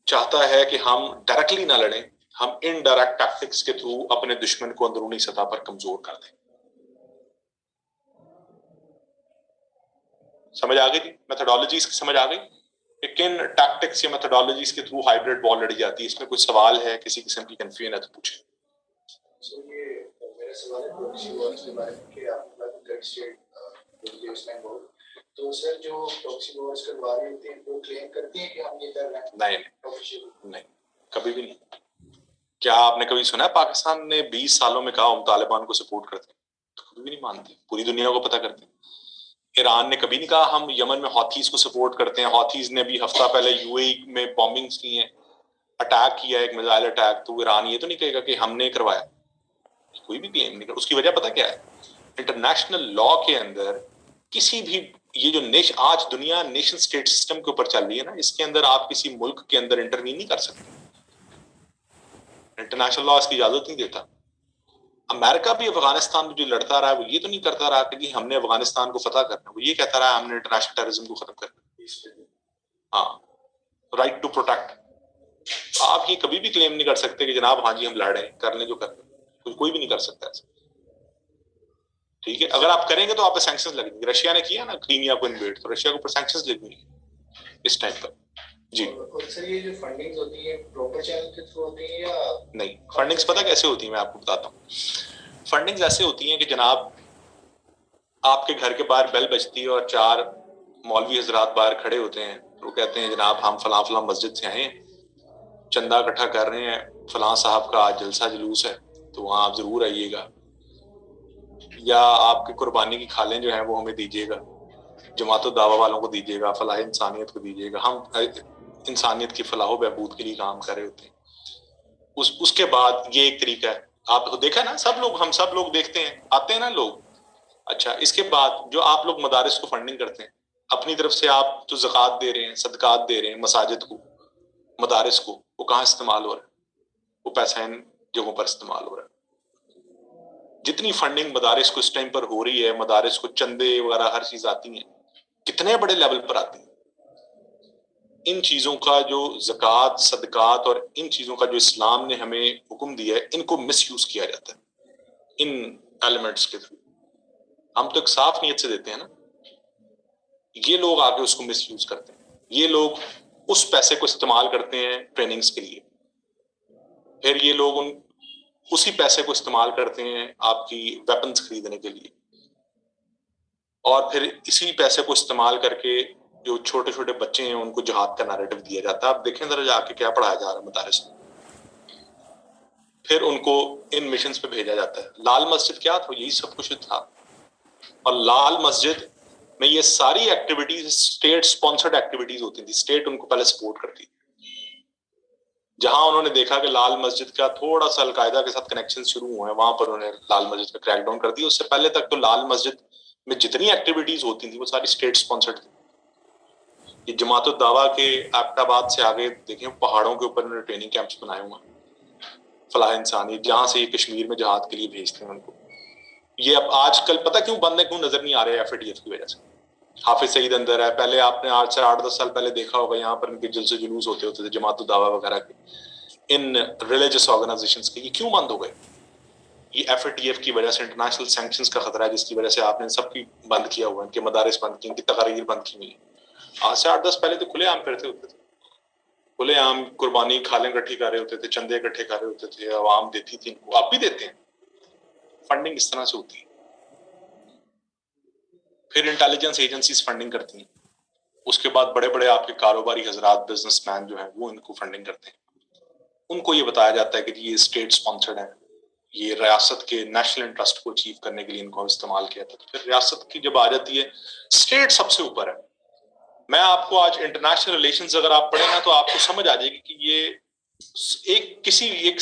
चाहता है कि हम डायरेक्टली ना लड़ें, हम इनडायरेक्ट टैक्टिक्स के थ्रू अपने दुश्मन को अंदरूनी सतह पर कमजोर कर दें। समझ आ गई थी? मेथोडोलॉजीज की समझ आ गई कि किन टैक्टिक्स या मेथोडोलॉजीज के थ्रू हाइब्रिड वॉर लड़ी जाती है? इसमें कुछ सवाल है, किसी किस्म की कंफ्यूजन है तो पूछे। ये मेरा सवाल है प्रॉक्सी वॉर्स के बारे में, कि आप गट स्टेट तो सर जो प्रॉक्सी वॉर्स करवा रहे होते हैं वो क्लेम करते हैं कि हम ये कर रहे हैं? नहीं, कभी भी नहीं। क्या आपने कभी सुना है पाकिस्तान ने 20 सालों में कहा हम तालिबान को सपोर्ट करते हैं? तो कभी भी नहीं मानते, पूरी दुनिया को पता करते हैं। ईरान ने कभी नहीं कहा हम यमन में हौथीज को सपोर्ट करते हैं। हौथीज ने भी हफ्ता पहले यूएई में बॉम्बिंग्स की हैं, अटैक किया, एक मिसाइल अटैक। तो ईरान ये तो नहीं कहेगा कि हमने करवाया, कोई भी क्लेम नहीं कर। उसकी वजह पता क्या है? इंटरनेशनल लॉ के अंदर किसी भी ये जो आज दुनिया नेशन स्टेट सिस्टम के ऊपर चल रही है ना, इसके अंदर आप किसी मुल्क के अंदर इंटरवीन नहीं कर सकते। इंटरनेशनल लॉ इसकी इजाजत नहीं देता। अमेरिका भी अफगानिस्तान में जो लड़ता रहा है वो ये तो नहीं करता रहा कि हमने अफगानिस्तान को फतह करना, वो ये कहता रहा हमने इंटरनेशनल टेररिज्म को खत्म करना। हाँ, राइट टू प्रोटेक्ट। आप ये कभी भी क्लेम नहीं कर सकते कि जनाब हाँ जी हम लड़ रहे हैं, कर लें जो कर लें, कोई भी नहीं कर सकता ऐसा। ठीक है, अगर आप करेंगे तो आप पे सैंक्शंस लगेंगे। रशिया ने किया ना क्रीमिया को इन्वेड, तो रशिया के ऊपर सैंक्शंस लगेंगे इस टाइम पर। जी, और सर ये जो फंडिंग्स होती है प्रॉपर चैनल के थ्रू होती है या नहीं? फंडिंग्स पता कैसे होती है, मैं आपको बताता हूँ। फंडिंग्स ऐसे होती हैं कि जनाब आपके घर के बाहर बेल बजती है और 4 मौलवी हजरात बाहर खड़े होते हैं, वो कहते हैं जनाब हम फलां फलां मस्जिद से आए हैं, चंदा इकट्ठा कर रहे हैं, फलां साहब का आज जलसा जुलूस है तो वहां आप जरूर आइएगा, या आपकी कुर्बानी की खालें जो हैं वो हमें दीजिएगा, जमात दावा वालों को दीजिएगा, फलाह इंसानियत को दीजिएगा। हम इंसानियत की फलाह बहबूद के लिए काम कर रहे होते हैं। उसके बाद ये एक तरीका है, आप देखा ना, हम सब लोग देखते हैं, आते हैं ना लोग। अच्छा, इसके बाद जो आप लोग मदारिस को फंडिंग करते हैं अपनी तरफ से, आप तो ज़कात दे रहे हैं, सदकात दे रहे हैं, मसाजिद को, मदारिस को, वो कहाँ इस्तेमाल हो रहा है? वो पैसा इन जगहों पर इस्तेमाल हो रहा है। जितनी फंडिंग मदारिस को इस टाइम पर हो रही है, मदारिस को चंदे वगैरह हर चीज आती है, कितने बड़े लेवल पर आती है। इन चीजों का जो ज़कात, सदकात और इन चीजों का जो इस्लाम ने हमें हुक्म दिया है, इनको मिसयूज किया जाता है इन एलिमेंट्स के थ्रू। हम तो एक साफ नीयत से देते हैं ना, ये लोग आके उसको मिसयूज करते हैं। ये लोग उस पैसे को इस्तेमाल करते हैं ट्रेनिंग्स के लिए, फिर ये लोग उसी पैसे को इस्तेमाल करते हैं आपकी वेपन्स खरीदने के लिए, और फिर इसी पैसे को इस्तेमाल करके जो छोटे छोटे बच्चे हैं उनको जिहाद का नैरेटिव दिया जाता है। आप देखें जरा जाके क्या पढ़ाया जा रहा है मदारिस में, फिर उनको इन मिशंस पे भेजा जाता है। लाल मस्जिद क्या था? यही सब कुछ था। और लाल मस्जिद में ये सारी एक्टिविटीज स्टेट स्पॉन्सर्ड एक्टिविटीज होती थी। स्टेट उनको पहले सपोर्ट करती थी। जहां उन्होंने देखा कि लाल मस्जिद का थोड़ा सा अलकायदा के साथ कनेक्शन शुरू हुए हैं, वहां पर उन्होंने लाल मस्जिद का क्रैकडाउन कर दिया। उससे पहले तक तो लाल मस्जिद में जितनी एक्टिविटीज होती थी वो सारी स्टेट स्पॉन्सर्ड थी। ये जमात दावा के एबटाबाद से आगे देखें, पहाड़ों के ऊपर उन्होंने ट्रेनिंग कैंप्स बनाए हुए हैं, फलाह इंसानी, जहां से ये कश्मीर में जहाद के लिए भेजते हैं उनको। ये अब आजकल पता क्यों बंद है, क्यों नजर नहीं आ रहे एफएटीएफ की वजह से। हाफिज सईद अंदर है, पहले आपने आज से 8-10 साल पहले देखा होगा यहाँ पर इनके जलसे जुलूस होते थे जमात दावा वगैरह के, इन रिलीजियस ऑर्गेनाइजेशंस के, ये क्यों बंद हो गए? ये एफएटीएफ की वजह से, इंटरनेशनल सैंक्शंस का खतरा है जिसकी वजह से आपने सबकी बंद किया हुआ है, इनके मदारिस बंद किए, इनकी तकारीर बंद की हुई है। आज से 8-10 पहले तो खुलेआम फिरते होते थे, खुलेआम कुर्बानी खालें इकट्ठी कर रहे होते थे, चंदे इकट्ठे कर रहे होते थे, आवाम देती थी इनको, आप भी देते हैं। फंडिंग इस तरह से होती है। फिर इंटेलिजेंस एजेंसीज फंडिंग करती हैं, उसके बाद बड़े बड़े आपके कारोबारी हजरात, बिजनेसमैन जो है वो इनको फंडिंग करते हैं। उनको ये बताया जाता है कि ये स्टेट स्पॉन्सर्ड है, ये रियासत के नेशनल इंटरेस्ट को अचीव करने के लिए इनको इस्तेमाल किया था। तो फिर रियासत की जब आ जाती है, स्टेट सबसे ऊपर है। मैं आपको आज इंटरनेशनल रिलेशंस अगर आप पढ़े ना तो आपको समझ आ जाएगी कि ये एक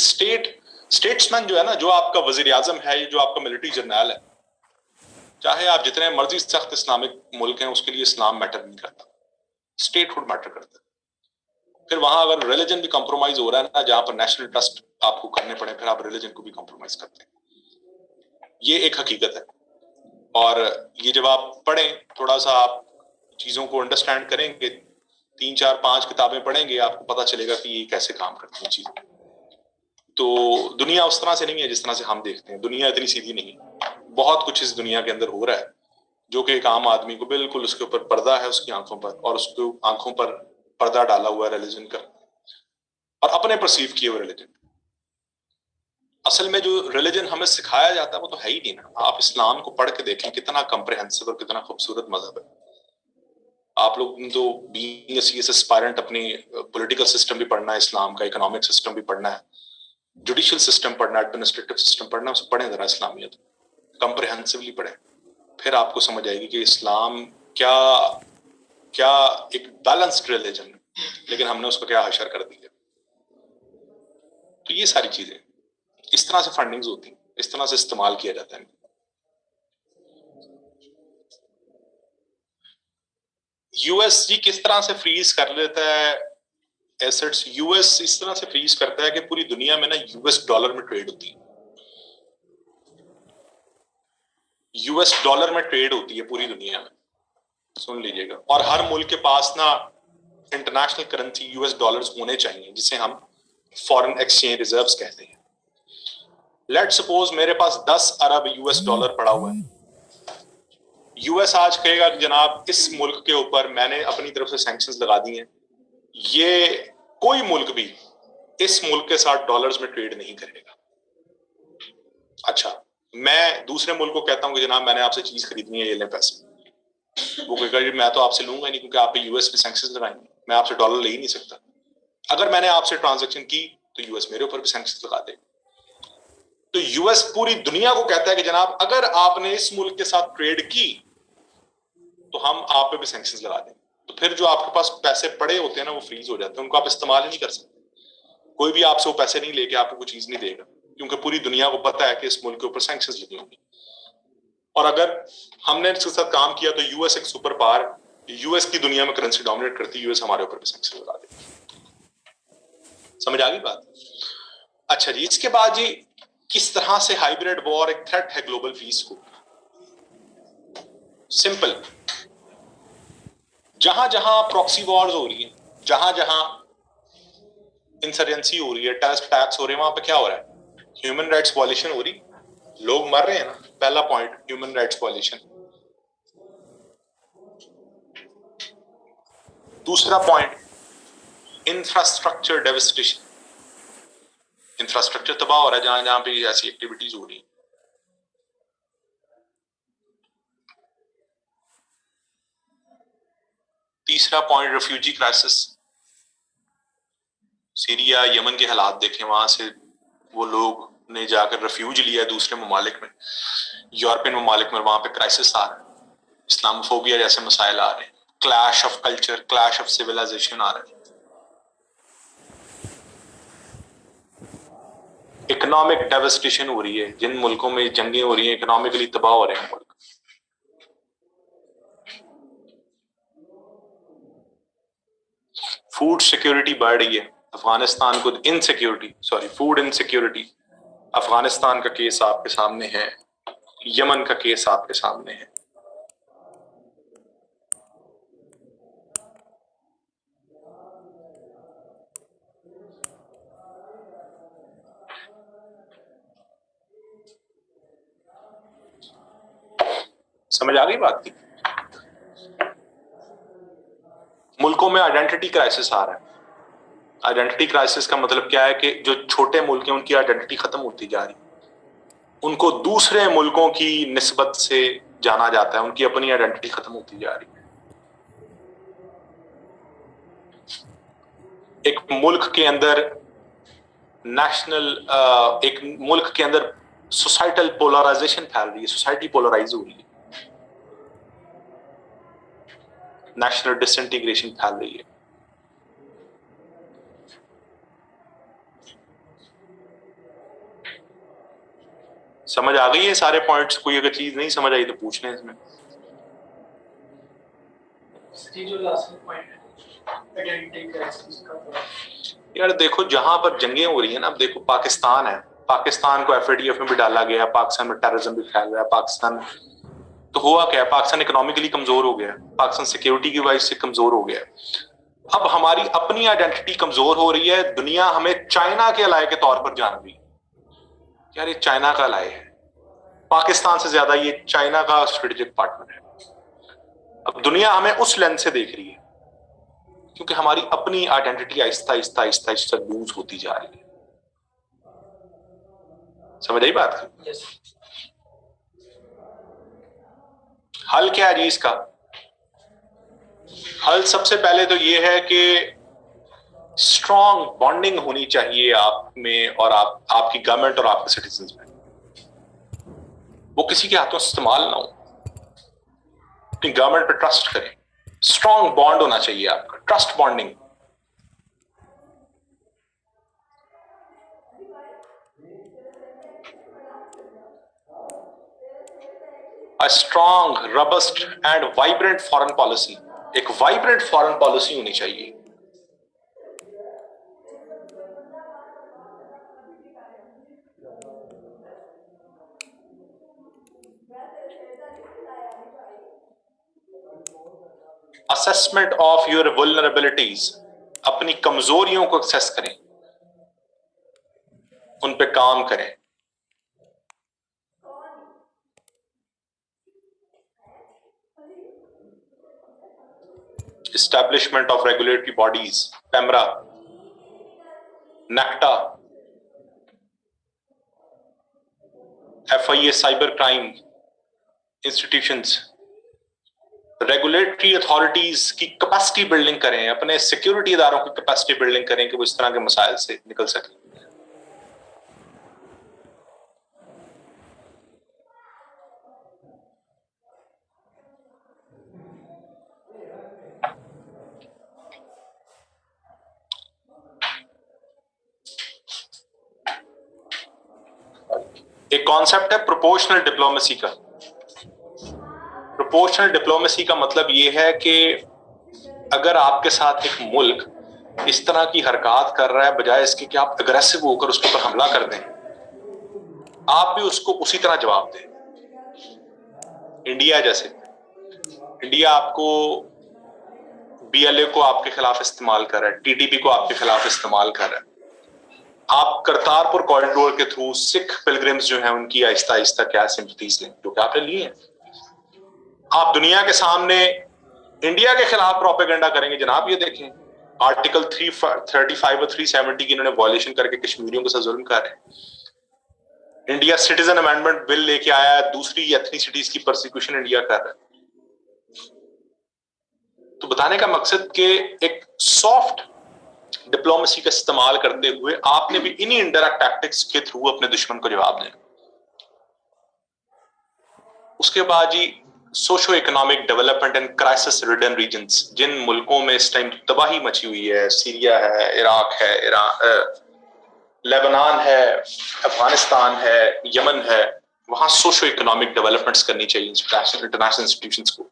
स्टेट्समैन जो है ना, जो आपका वजीर आजम है, जो आपका मिलिट्री जर्नल है, चाहे आप जितने मर्जी सख्त इस्लामिक मुल्क हैं, उसके लिए इस्लाम मैटर नहीं करता, स्टेटहुड मैटर करता है। फिर वहां अगर रिलीजन भी कॉम्प्रोमाइज हो रहा है ना, जहां पर नेशनल ट्रस्ट आपको करने पड़े, फिर आप रिलीजन को भी कॉम्प्रोमाइज करते हैं। ये एक हकीकत है। और ये जब आप पढ़ें, थोड़ा सा आप चीजों को अंडरस्टैंड करेंगे, 3-4-5 किताबें पढ़ेंगे, आपको पता चलेगा कि ये कैसे काम करती हैं चीजें। तो दुनिया उस तरह से नहीं है जिस तरह से हम देखते हैं, दुनिया इतनी सीधी नहीं है। बहुत कुछ इस दुनिया के अंदर हो रहा है जो कि एक आम आदमी को बिल्कुल, उसके ऊपर पर्दा है उसकी आंखों पर, और उसको आंखों पर पर्दा डाला हुआ है रिलीजन का, और अपने परसीव किए हुए रिलीजन। असल में जो रिलीजन हमें सिखाया जाता है वो तो है ही नहीं ना। आप इस्लाम को पढ़ के देखें, कितना कम्प्रहेंसिव और कितना खूबसूरत मजहब है। आप लोग तो बीइंग सीएस एस्पायरेंट अपनी पॉलिटिकल सिस्टम भी पढ़ना है इस्लाम का, इकोनॉमिक सिस्टम भी पढ़ना है, जुडिशियल सिस्टम पढ़ना है, एडमिनिस्ट्रेटिव सिस्टम पढ़ना है, उसे पढ़ें जरा इस्लामियत, कम्प्रहेंसिवली पढ़ें, फिर आपको समझ आएगी कि इस्लाम क्या क्या एक बैलेंस्ड रिलीजन है, लेकिन हमने उसको क्या हशर कर दिया। तो ये सारी चीजें इस तरह से फंडिंग्स होती हैं, इस तरह से इस्तेमाल किया जाता है। यूएस जी किस तरह से फ्रीज कर लेता है एसेट्स? यूएस इस तरह से फ्रीज करता है कि पूरी दुनिया में ना यूएस डॉलर में ट्रेड होती है, यूएस डॉलर में ट्रेड होती है पूरी दुनिया में, सुन लीजिएगा। और हर मुल्क के पास ना इंटरनेशनल करेंसी यूएस डॉलर्स होने चाहिए, जिसे हम फॉरेन एक्सचेंज रिजर्व्स कहते हैं। लेट सपोज मेरे पास 10 अरब यूएस डॉलर पड़ा हुआ है। यूएस आज कहेगा कि जनाब इस मुल्क के ऊपर मैंने अपनी तरफ से सैंक्शंस लगा दी हैं, ये कोई मुल्क भी इस मुल्क के साथ डॉलर्स में ट्रेड नहीं करेगा। अच्छा, मैं दूसरे मुल्क को कहता हूं कि जनाब मैंने आपसे चीज खरीदनी है, ये लें पैसे। वो कहेगा जी मैं तो आपसे लूंगा नहीं, क्योंकि आप पे यूएस पे सैंक्शंस लगाएंगे, मैं आपसे डॉलर ले ही नहीं सकता। अगर मैंने आपसे ट्रांजैक्शन की तो यूएस मेरे ऊपर भी सैंक्शंस लगा देगा। तो यूएस पूरी दुनिया को कहता है कि जनाब अगर आपने इस मुल्क के साथ ट्रेड की तो हम आप पे भी सैंक्शंस लगा देंगे। तो फिर जो आपके पास पैसे पड़े होते हैं ना, वो फ्रीज हो जाते हैं, उनको आप इस्तेमाल ही नहीं कर सकते। कोई भी आपसे वो पैसे नहीं लेके आपको कोई चीज नहीं देगा, क्योंकि पूरी दुनिया को पता है कि इस मुल्क के ऊपर सैंक्शंस लगी होंगी। और अगर हमने इसके साथ काम किया तो यूएस एक सुपर पावर, यूएस की दुनिया में करेंसी डोमिनेट करती है, यूएस हमारे ऊपर भी सैंक्शन लगा देगी। समझ आ गई बात? अच्छा जी, इसके बाद जी किस तरह से हाइब्रिड वॉर एक थ्रेट है ग्लोबल पीस को? सिंपल, जहां जहां प्रॉक्सी वॉर्स हो रही है, जहां जहां इंसर्जेंसी हो रही है, टेररिस्ट अटैक्स हो रहे हैं, वहां पे क्या हो रहा है? ह्यूमन राइट्स वायलेशन हो रही, लोग मर रहे हैं ना। पहला पॉइंट ह्यूमन राइट्स वायलेशन। दूसरा पॉइंट इंफ्रास्ट्रक्चर डेवस्टेशन, इंफ्रास्ट्रक्चर तबाह हो रहा है जहां जहां पे ऐसी एक्टिविटीज हो रही है। तीसरा point refugee crisis, Syria Yemen के हालात देखें, वहां से वो लोग ने जाकर रेफ्यूज लिया दूसरे ममालिक में, यूरोपियन ममालिक में, वहां पे क्राइसिस आ रहा है, इस्लामोफोबिया जैसे मसाइल आ रहे हैं, clash of culture, clash of civilisation आ रहा है, इकोनॉमिक डेवस्टेशन हो रही है, जिन मुल्कों में जंगें हो रही हैं इकोनॉमिकली तबाह हो रहे हैं मुल्क। फूड सिक्योरिटी बढ़ रही है, अफगानिस्तान को फूड इनसिक्योरिटी, अफगानिस्तान का केस आपके सामने है, यमन का केस आपके सामने है। समझ आ गई बात की? मुल्कों में आइडेंटिटी क्राइसिस आ रहा है। आइडेंटिटी क्राइसिस का मतलब क्या है कि जो छोटे मुल्क हैं उनकी आइडेंटिटी खत्म होती जा रही है, उनको दूसरे मुल्कों की निस्बत से जाना जाता है, उनकी अपनी आइडेंटिटी खत्म होती जा रही है। एक मुल्क के अंदर एक मुल्क के अंदर सोसाइटल पोलराइजेशन फैल रही है, सोसाइटी पोलराइज हो रही है, नेशनल डिसइंटीग्रेशन फैल रही है। समझ आ गई है सारे पॉइंट्स? कोई अगर चीज नहीं समझ आई तो पूछ लें इसमें। जो लास्ट पॉइंट है आइडेंटिटी क्राइसिस का, यार देखो जहां पर जंगें हो रही है ना, अब देखो पाकिस्तान है, पाकिस्तान को एफएटीएफ में भी डाला गया, पाकिस्तान में टेररिज्म भी फैल रहा है, पाकिस्तान तो हुआ क्या है, पाकिस्तान इकोनॉमिकली कमजोर हो गया, पाकिस्तान सिक्योरिटी की वाइज से कमजोर हो गया। अब हमारी अपनी आइडेंटिटी कमजोर हो रही है, दुनिया हमें चाइना के अलाय के तौर पर जान रही है। यार ये चाइना का अलाय है, पाकिस्तान से ज्यादा ये चाइना का स्ट्रेटेजिक पार्टनर है। अब दुनिया हमें उस लेंस से देख रही है क्योंकि हमारी अपनी आइडेंटिटी आहिस्ता आहिस्ता आहिस्ता आहिस्ता लूज होती जा रही है। समझ आई बात? yes. हल क्या है जी इसका? हल सबसे पहले तो ये है कि स्ट्रॉन्ग बॉन्डिंग होनी चाहिए आप में और आपकी गवर्नमेंट और आपके सिटीजन्स में। वो किसी के हाथों इस्तेमाल ना हो, अपनी गवर्नमेंट पे ट्रस्ट करें। स्ट्रॉन्ग बॉन्ड होना चाहिए आपका, trust bonding. A strong, robust and vibrant foreign policy, एक वाइब्रेंट फॉरेन पॉलिसी होनी चाहिए। असेसमेंट ऑफ योर वल्नरेबिलिटीज, अपनी कमजोरियों को एक्सेस करें, उन पे काम करें। Establishment of regulatory bodies, PEMRA, NACTA, FIA cyber crime institutions, regulatory authorities की कैपेसिटी बिल्डिंग करें, अपने सिक्योरिटी इदारों की कैपेसिटी बिल्डिंग करें कि वो इस तरह के मसाइल से निकल सकें। एक कॉन्सेप्ट है प्रोपोर्शनल डिप्लोमेसी का। प्रोपोर्शनल डिप्लोमेसी का मतलब यह है कि अगर आपके साथ एक मुल्क इस तरह की हरकत कर रहा है, बजाय इसके कि आप अग्रेसिव होकर उसके ऊपर हमला कर दें, आप भी उसको उसी तरह जवाब दें। इंडिया जैसे, इंडिया आपको BLA को आपके खिलाफ इस्तेमाल कर रहा है, TTP को आपके खिलाफ इस्तेमाल कर रहा है। आप करतारपुर कॉरिडोर के थ्रू सिख पिलग्रिम्स जो हैं उनकी आहिस्ता आहिस्ता क्या सिंपैथीज लें जो कि आपने लिए हैं। आप दुनिया के सामने इंडिया के खिलाफ प्रोपेगेंडा करेंगे, जनाब ये देखें आर्टिकल 335 और 370 की इन्होंने वॉयलेशन करके कश्मीरियों के साथ जुल्म कर रहे हैं। इंडिया सिटीजन अमेंडमेंट बिल लेके आया है, दूसरी एथनिसिटीज की परसिक्यूशन इंडिया कर रहा है। तो बताने का मकसद कि एक सॉफ्ट डिप्लोमेसी का इस्तेमाल करते हुए आपने भी इन्हीं इनडायरेक्ट टैक्टिक्स के थ्रू अपने दुश्मन को जवाब देना। उसके बाद G socio economic development and crisis ridden regions, जिन मुल्कों में इस टाइम तबाही मची हुई है, सीरिया है, इराक है, लेबनान है, अफगानिस्तान है, यमन है, वहां सोशो इकोनॉमिक डेवलपमेंट्स करनी चाहिए इंटरनेशनल इंस्टीट्यूशंस को।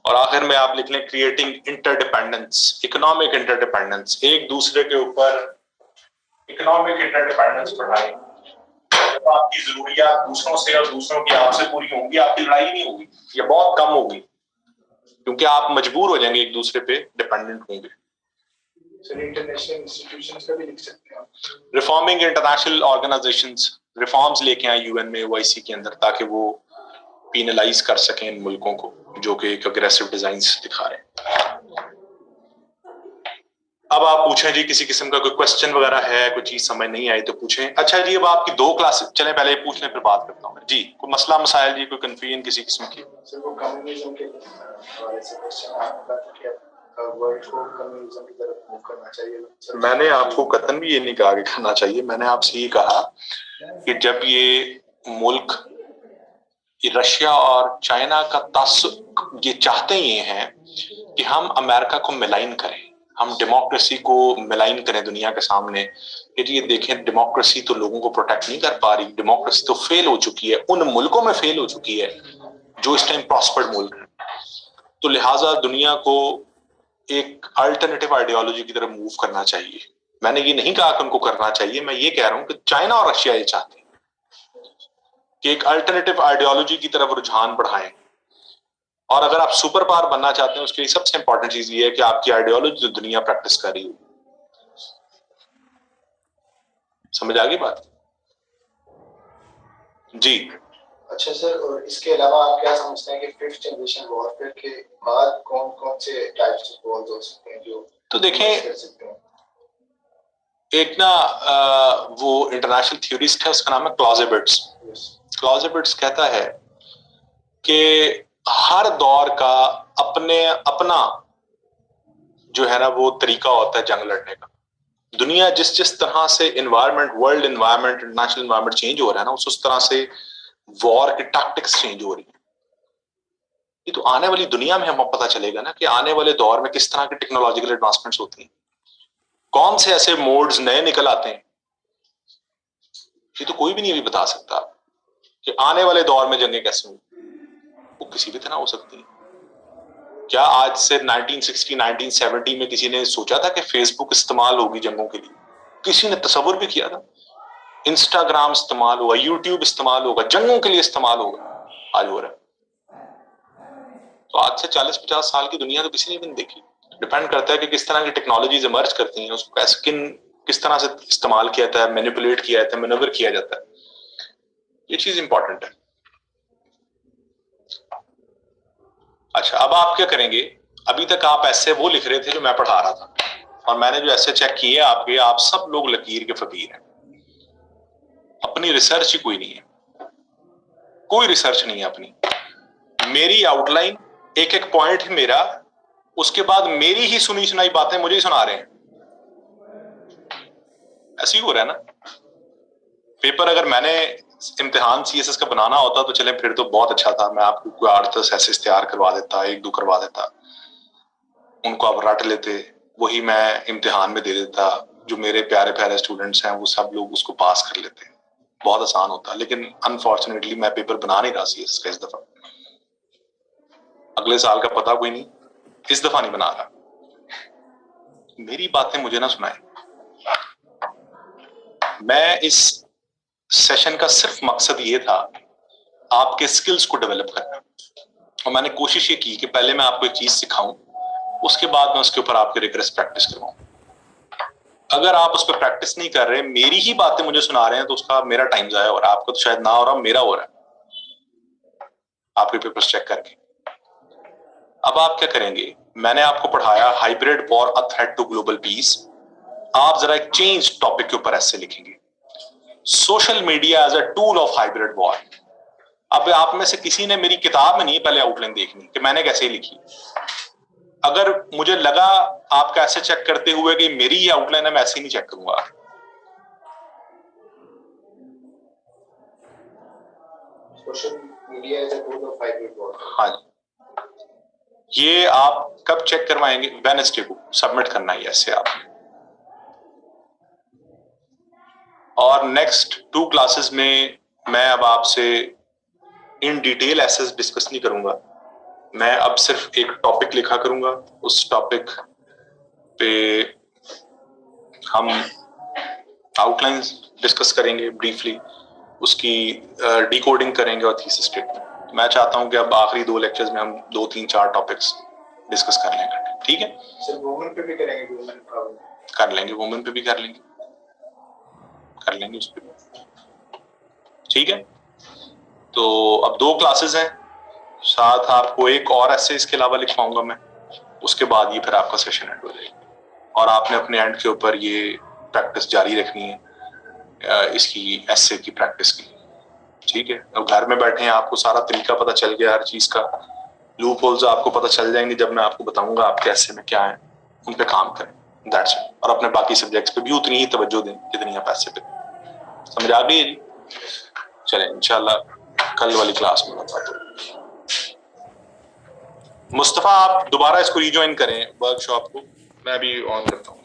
और आखिर में आप लिख लें क्रिएटिंग इंटरडिपेंडेंस, इकोनॉमिक इंटरडिपेंडेंस, एक दूसरे के ऊपर इकोनॉमिक इंटरडिपेंडेंस बढ़ाएं तो आपकी जरूरियात दूसरों से और दूसरों की आपसे पूरी होंगी, आपकी लड़ाई नहीं होगी या बहुत कम होगी, क्योंकि आप मजबूर हो जाएंगे एक दूसरे पे डिपेंडेंट होंगे। सर इंटरनेशनल इंस्टीट्यूशंस का भी लिख सकते हैं। रिफॉर्मिंग इंटरनेशनल ऑर्गेनाइजेशंस, रिफॉर्म्स लेके आए यूएन में, ओआईसी के अंदर, ताकि वो पीनलाइज कर सकें इन मुल्कों को जो कि एक अग्रेसिव डिजाइन दिखा रहे हैं। अब आप पूछें जी, किसी किस्म का कोई क्वेश्चन वगैरह है, कोई चीज समझ नहीं आई तो पूछें। अच्छा जी, अब आपकी 2 क्लासेस चलें, पहले पूछने फिर बात करता हूँ जी। कोई मसला मसाइल जी, कोई कंफ्यूजन किसी किस्म की? सर वो कम्युनिज्म के हवाले से क्वेश्चन आपका था कि वर्ल्ड को कम्युनिज्म की तरफ मूव करना चाहिए। मैंने आपको कतन भी ये नहीं कहा कि करना चाहिए। मैंने आपसे ये कहा कि जब ये मुल्क रशिया और चाइना का तासुब ये चाहते ये हैं कि हम अमेरिका को मिलाइन करें, हम डेमोक्रेसी को मिलाइन करें दुनिया के सामने कि जी ये देखें डेमोक्रेसी तो लोगों को प्रोटेक्ट नहीं कर पा रही, डेमोक्रेसी तो फेल हो चुकी है, उन मुल्कों में फेल हो चुकी है जो इस टाइम प्रॉस्पर्ड मुल्क है। तो लिहाजा दुनिया को एक अल्टरनेटिव आइडियोलॉजी की तरफ मूव करना चाहिए। मैंने ये नहीं कहा कि उनको करना चाहिए, मैं ये कह रहा हूं कि चाइना और रशिया ये चाहते हैं कि एक अल्टरनेटिव आइडियोलॉजी की तरफ रुझान बढ़ाएं। और अगर आप सुपर पावर बनना चाहते हैं, उसके लिए सबसे इंपॉर्टेंट चीज ये है कि आपकी आइडियोलॉजी जो दुनिया प्रैक्टिस कर रही हो। समझ आ गई बात जी? अच्छा सर, और इसके अलावा आप क्या समझते हैं कि 5th जनरेशन वॉरफेयर के बाद कौन कौन से टाइप्स ऑफ वॉर्स हो सकते हैं जो तो देखें, कर सकते हैं? एक ना वो इंटरनेशनल थ्योरिस्ट है, उसका नाम है क्लॉजेबिट्स। क्लॉजेबिट्स कहता है कि हर दौर का अपना जो है ना वो तरीका होता है जंग लड़ने का। दुनिया जिस जिस तरह से environment, world environment, international environment change हो रहा है ना, उस तरह से वॉर की टैक्टिक्स चेंज हो रही है। ये तो आने वाली दुनिया में हमें पता चलेगा ना कि आने वाले दौर में किस तरह की टेक्नोलॉजिकल एडवांसमेंट्स होती हैं, कौन से ऐसे मोड्स नए निकल आते हैं। ये तो कोई भी नहीं अभी बता सकता कि आने वाले दौर में जंगें कैसे होंगी। वो किसी भी तरह हो सकती है। क्या आज से 1960 1970 में किसी ने सोचा था कि फेसबुक इस्तेमाल होगी जंगों के लिए? किसी ने तसव्वुर भी किया था? इंस्टाग्राम इस्तेमाल होगा, यूट्यूब इस्तेमाल होगा, जंगों के लिए इस्तेमाल होगा, आज हो रहा है। तो आज से 40-50 साल की दुनिया तो किसी ने भी नहीं देखी। डिपेंड करता है कि किस तरह की टेक्नोलॉजीज इमर्ज करती हैं, उसको किस तरह से इस्तेमाल किया जाता है, मैनिपुलेट किया जाता है, मैनूवर किया जाता है। ये चीज इंपॉर्टेंट है। अच्छा, अब आप क्या करेंगे? अभी तक आप ऐसे वो लिख रहे थे जो मैं पढ़ा रहा था, और मैंने जो ऐसे चेक किए आपके, आप सब लोग लकीर के फकीर हैं। अपनी रिसर्च ही कोई नहीं है, कोई रिसर्च नहीं है अपनी। मेरी आउटलाइन, एक एक पॉइंट ही मेरा, उसके बाद मेरी ही सुनी सुनाई बातें मुझे ही सुना रहे हैं। ऐसे ही हो रहा है ना। पेपर अगर मैंने इम्तिहान सीएसएस का बनाना होता तो चले फिर तो बहुत अच्छा था, मैं आपको कोई 8-10 ऐसे तैयार करवा देता, 1-2 करवा देता, उनको आप रट लेते, वही मैं इम्तिहान में दे देता, जो मेरे प्यारे प्यारे स्टूडेंट्स हैं वो सब लोग उसको पास कर लेते, बहुत आसान होता। लेकिन अनफॉर्चुनेटली मैं पेपर बना नहीं रहा सीएसएस का इस दफा। अगले साल का पता कोई नहीं, इस दफा नहीं बना रहा। मेरी बातें मुझे ना सुनाए। मैं इस सेशन का सिर्फ मकसद ये था आपके स्किल्स को डेवलप करना, और मैंने कोशिश ये की कि पहले मैं आपको एक चीज सिखाऊं, उसके बाद मैं उसके ऊपर आपके रिग्रेस प्रैक्टिस करवाऊं। अगर आप उस पर प्रैक्टिस नहीं कर रहे, मेरी ही बातें मुझे सुना रहे हैं, तो उसका मेरा टाइम जाया हो रहा है। आपको तो शायद ना हो रहा, मेरा हो रहा है आपके पेपर्स चेक करके। अब आप क्या करेंगे? मैंने आपको पढ़ाया hybrid war a threat to global peace. आप जरा एक चेंज टॉपिक के ऊपर ऐसे लिखेंगे, social media as a tool of hybrid war. अब आप में से किसी ने मेरी किताब में नहीं पहले आउटलाइन देखनी कि मैंने कैसे लिखी। अगर मुझे लगा आप कैसे चेक करते हुए कि मेरी ही आउटलाइन है, मैं ऐसे ही नहीं चेक करूंगा। Social media is a tool of hybrid war. हाँ जी, ये आप कब चेक करवाएंगे? वेडनेसडे को सबमिट करना है ऐसे आप। और नेक्स्ट 2 क्लासेस में मैं अब आपसे इन डिटेल ऐसे डिस्कस नहीं करूंगा। मैं अब सिर्फ एक टॉपिक लिखा करूंगा, उस टॉपिक पे हम आउटलाइंस डिस्कस करेंगे ब्रीफली, उसकी डिकोडिंग करेंगे और थीसिस स्टेटमेंट। मैं चाहता हूं कि अब आखिरी 2 लेक्चर्स में हम 2, 3, 4 टॉपिक्स डिस्कस कर लेंगे, ठीक है? सर वुमेन पे भी करेंगे, वुमेन प्रॉब्लम कर लेंगे, वुमेन पे भी कर लेंगे उस पे, ठीक है? तो अब 2 क्लासेस हैं, साथ आपको एक और ऐसे इसके अलावा लिखवाऊंगा मैं, उसके बाद ये फिर आपका सेशन एंड हो जाएगा और आपने अपने एंड के ऊपर ये प्रैक्टिस जारी रखनी है, इसकी ऐसे की प्रैक्टिस की, ठीक है? अब घर में बैठे हैं, आपको सारा तरीका पता चल गया हर चीज का, लूप होल्स आपको पता चल जाएंगे जब मैं आपको बताऊंगा आपके ऐसे में क्या है, उन पे काम करें, दैट्स इट। और अपने बाकी सब्जेक्ट्स पे भी उतनी ही तवज्जो दें जितनी आप ऐसे पे। समझ आ गई है जी? चलें इंशाल्लाह कल वाली क्लास में बात होगी। मुस्तफा आप दोबारा इसको रिज्वाइन करें वर्कशॉप को, मैं भी ऑन करता हूँ।